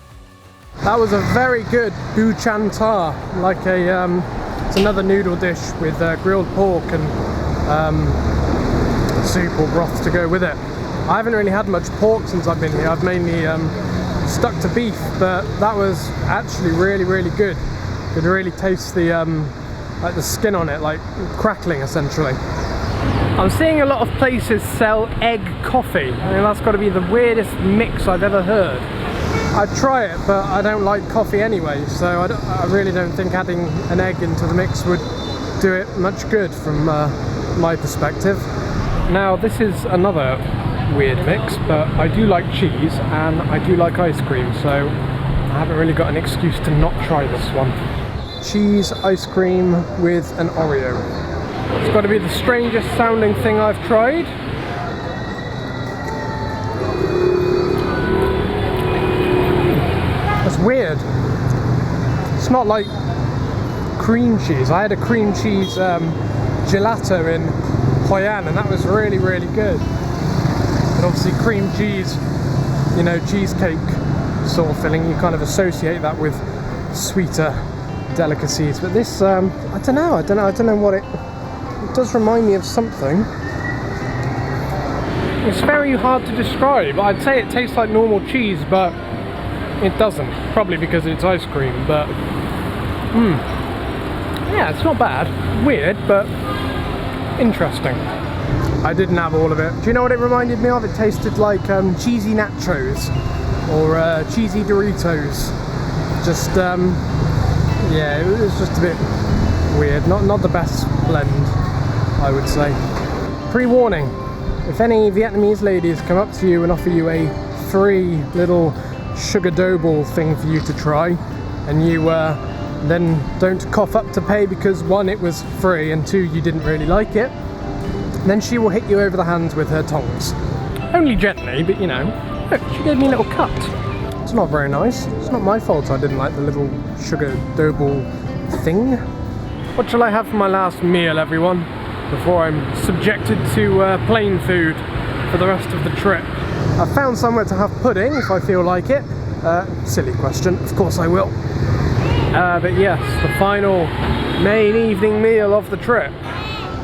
That was a very good bu chan tar, like it's another noodle dish with grilled pork and soup or broth to go with it. I haven't really had much pork since I've been here. I've mainly stuck to beef, but that was actually really, really good. You could really taste the like the skin on it, like crackling essentially. I'm seeing a lot of places sell egg coffee. I mean, that's got to be the weirdest mix I've ever heard. I'd try it, but I don't like coffee anyway, so I really don't think adding an egg into the mix would do it much good from my perspective. Now, this is another weird mix, but I do like cheese and I do like ice cream, so I haven't really got an excuse to not try this one. Cheese ice cream with an Oreo. It's got to be the strangest sounding thing I've tried. That's weird. It's not like cream cheese. I had a cream cheese gelato in Hoi An, and that was really, really good. But obviously cream cheese, you know, cheesecake sort of filling, you kind of associate that with sweeter delicacies. But this, I don't know what it does remind me of something. It's very hard to describe. I'd say it tastes like normal cheese, but it doesn't. Probably because it's ice cream, but yeah, it's not bad. Weird, but interesting. I didn't have all of it. Do you know what it reminded me of? It tasted like cheesy nachos or cheesy Doritos. Just yeah, it was just a bit weird. Not the best blend, I would say. Pre-warning: if any Vietnamese ladies come up to you and offer you a free little sugar dough ball thing for you to try, and you then don't cough up to pay because one, it was free, and two, you didn't really like it, then she will hit you over the hands with her tongs. Only gently, but you know, look, she gave me a little cut. It's not very nice. It's not my fault I didn't like the little sugar dough ball thing. What shall I have for my last meal, everyone, before I'm subjected to plain food for the rest of the trip? I've found somewhere to have pudding if I feel like it. Silly question, of course I will. But yes, the final main evening meal of the trip.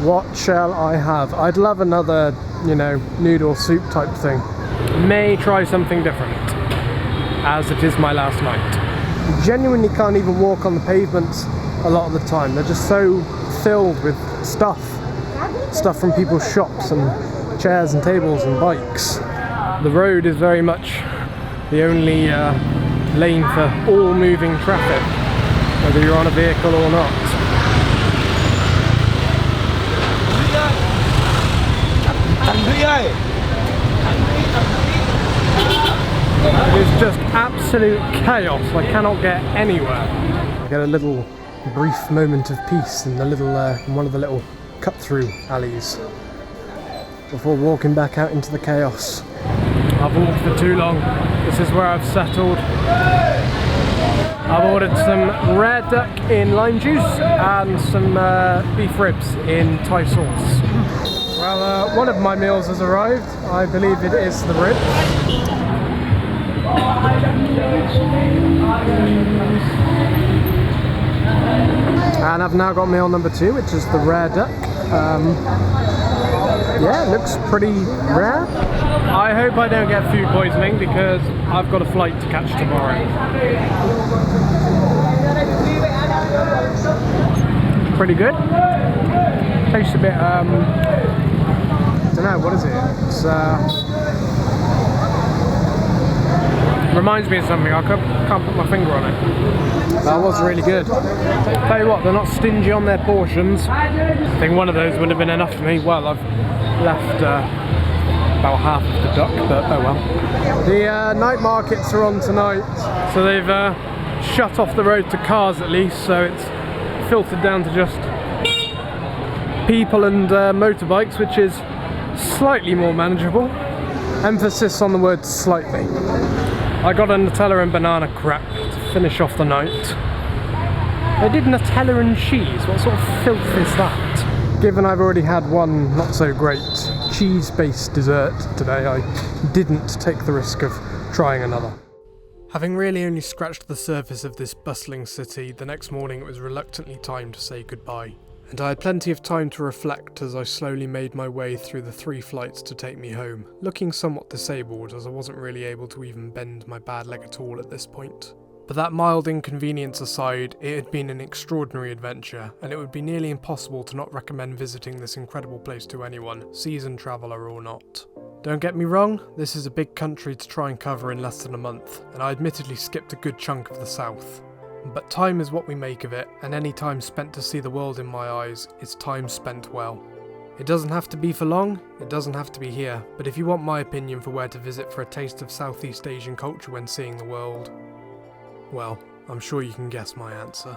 What shall I have? I'd love another, you know, noodle soup type thing. May try something different, as it is my last night. Genuinely can't even walk on the pavements a lot of the time. They're just so filled with stuff from people's shops and chairs and tables and bikes. The road is very much the only lane for all moving traffic, whether you're on a vehicle or not. It is just absolute chaos. I cannot get anywhere. I get a little brief moment of peace in the little one of the little cut-through alleys before walking back out into the chaos. I've walked for too long. This is where I've settled. I've ordered some rare duck in lime juice and some beef ribs in Thai sauce. Well, one of my meals has arrived. I believe it is the ribs. And I've now got meal number 2, which is the rare duck. Yeah, it looks pretty rare. I hope I don't get food poisoning because I've got a flight to catch tomorrow. Pretty good. Tastes a bit, I don't know, what is it? It's, reminds me of something, I can't put my finger on it. That was really good. Tell you what, they're not stingy on their portions. I think one of those would have been enough for me. Well, I've left about half of the duck, but oh well. The night markets are on tonight, so they've shut off the road to cars at least, so it's filtered down to just people and motorbikes, which is slightly more manageable. Emphasis on the word slightly. I got a Nutella and banana crap to finish off the night. They did Nutella and cheese. What sort of filth is that? Given I've already had one not so great cheese-based dessert today, I didn't take the risk of trying another. Having really only scratched the surface of this bustling city, the next morning it was reluctantly time to say goodbye. And I had plenty of time to reflect as I slowly made my way through the 3 flights to take me home, looking somewhat disabled as I wasn't really able to even bend my bad leg at all at this point. But that mild inconvenience aside, it had been an extraordinary adventure, and it would be nearly impossible to not recommend visiting this incredible place to anyone, seasoned traveller or not. Don't get me wrong, this is a big country to try and cover in less than a month, and I admittedly skipped a good chunk of the south. But time is what we make of it, and any time spent to see the world in my eyes is time spent well. It doesn't have to be for long, it doesn't have to be here, but if you want my opinion for where to visit for a taste of Southeast Asian culture when seeing the world, well, I'm sure you can guess my answer.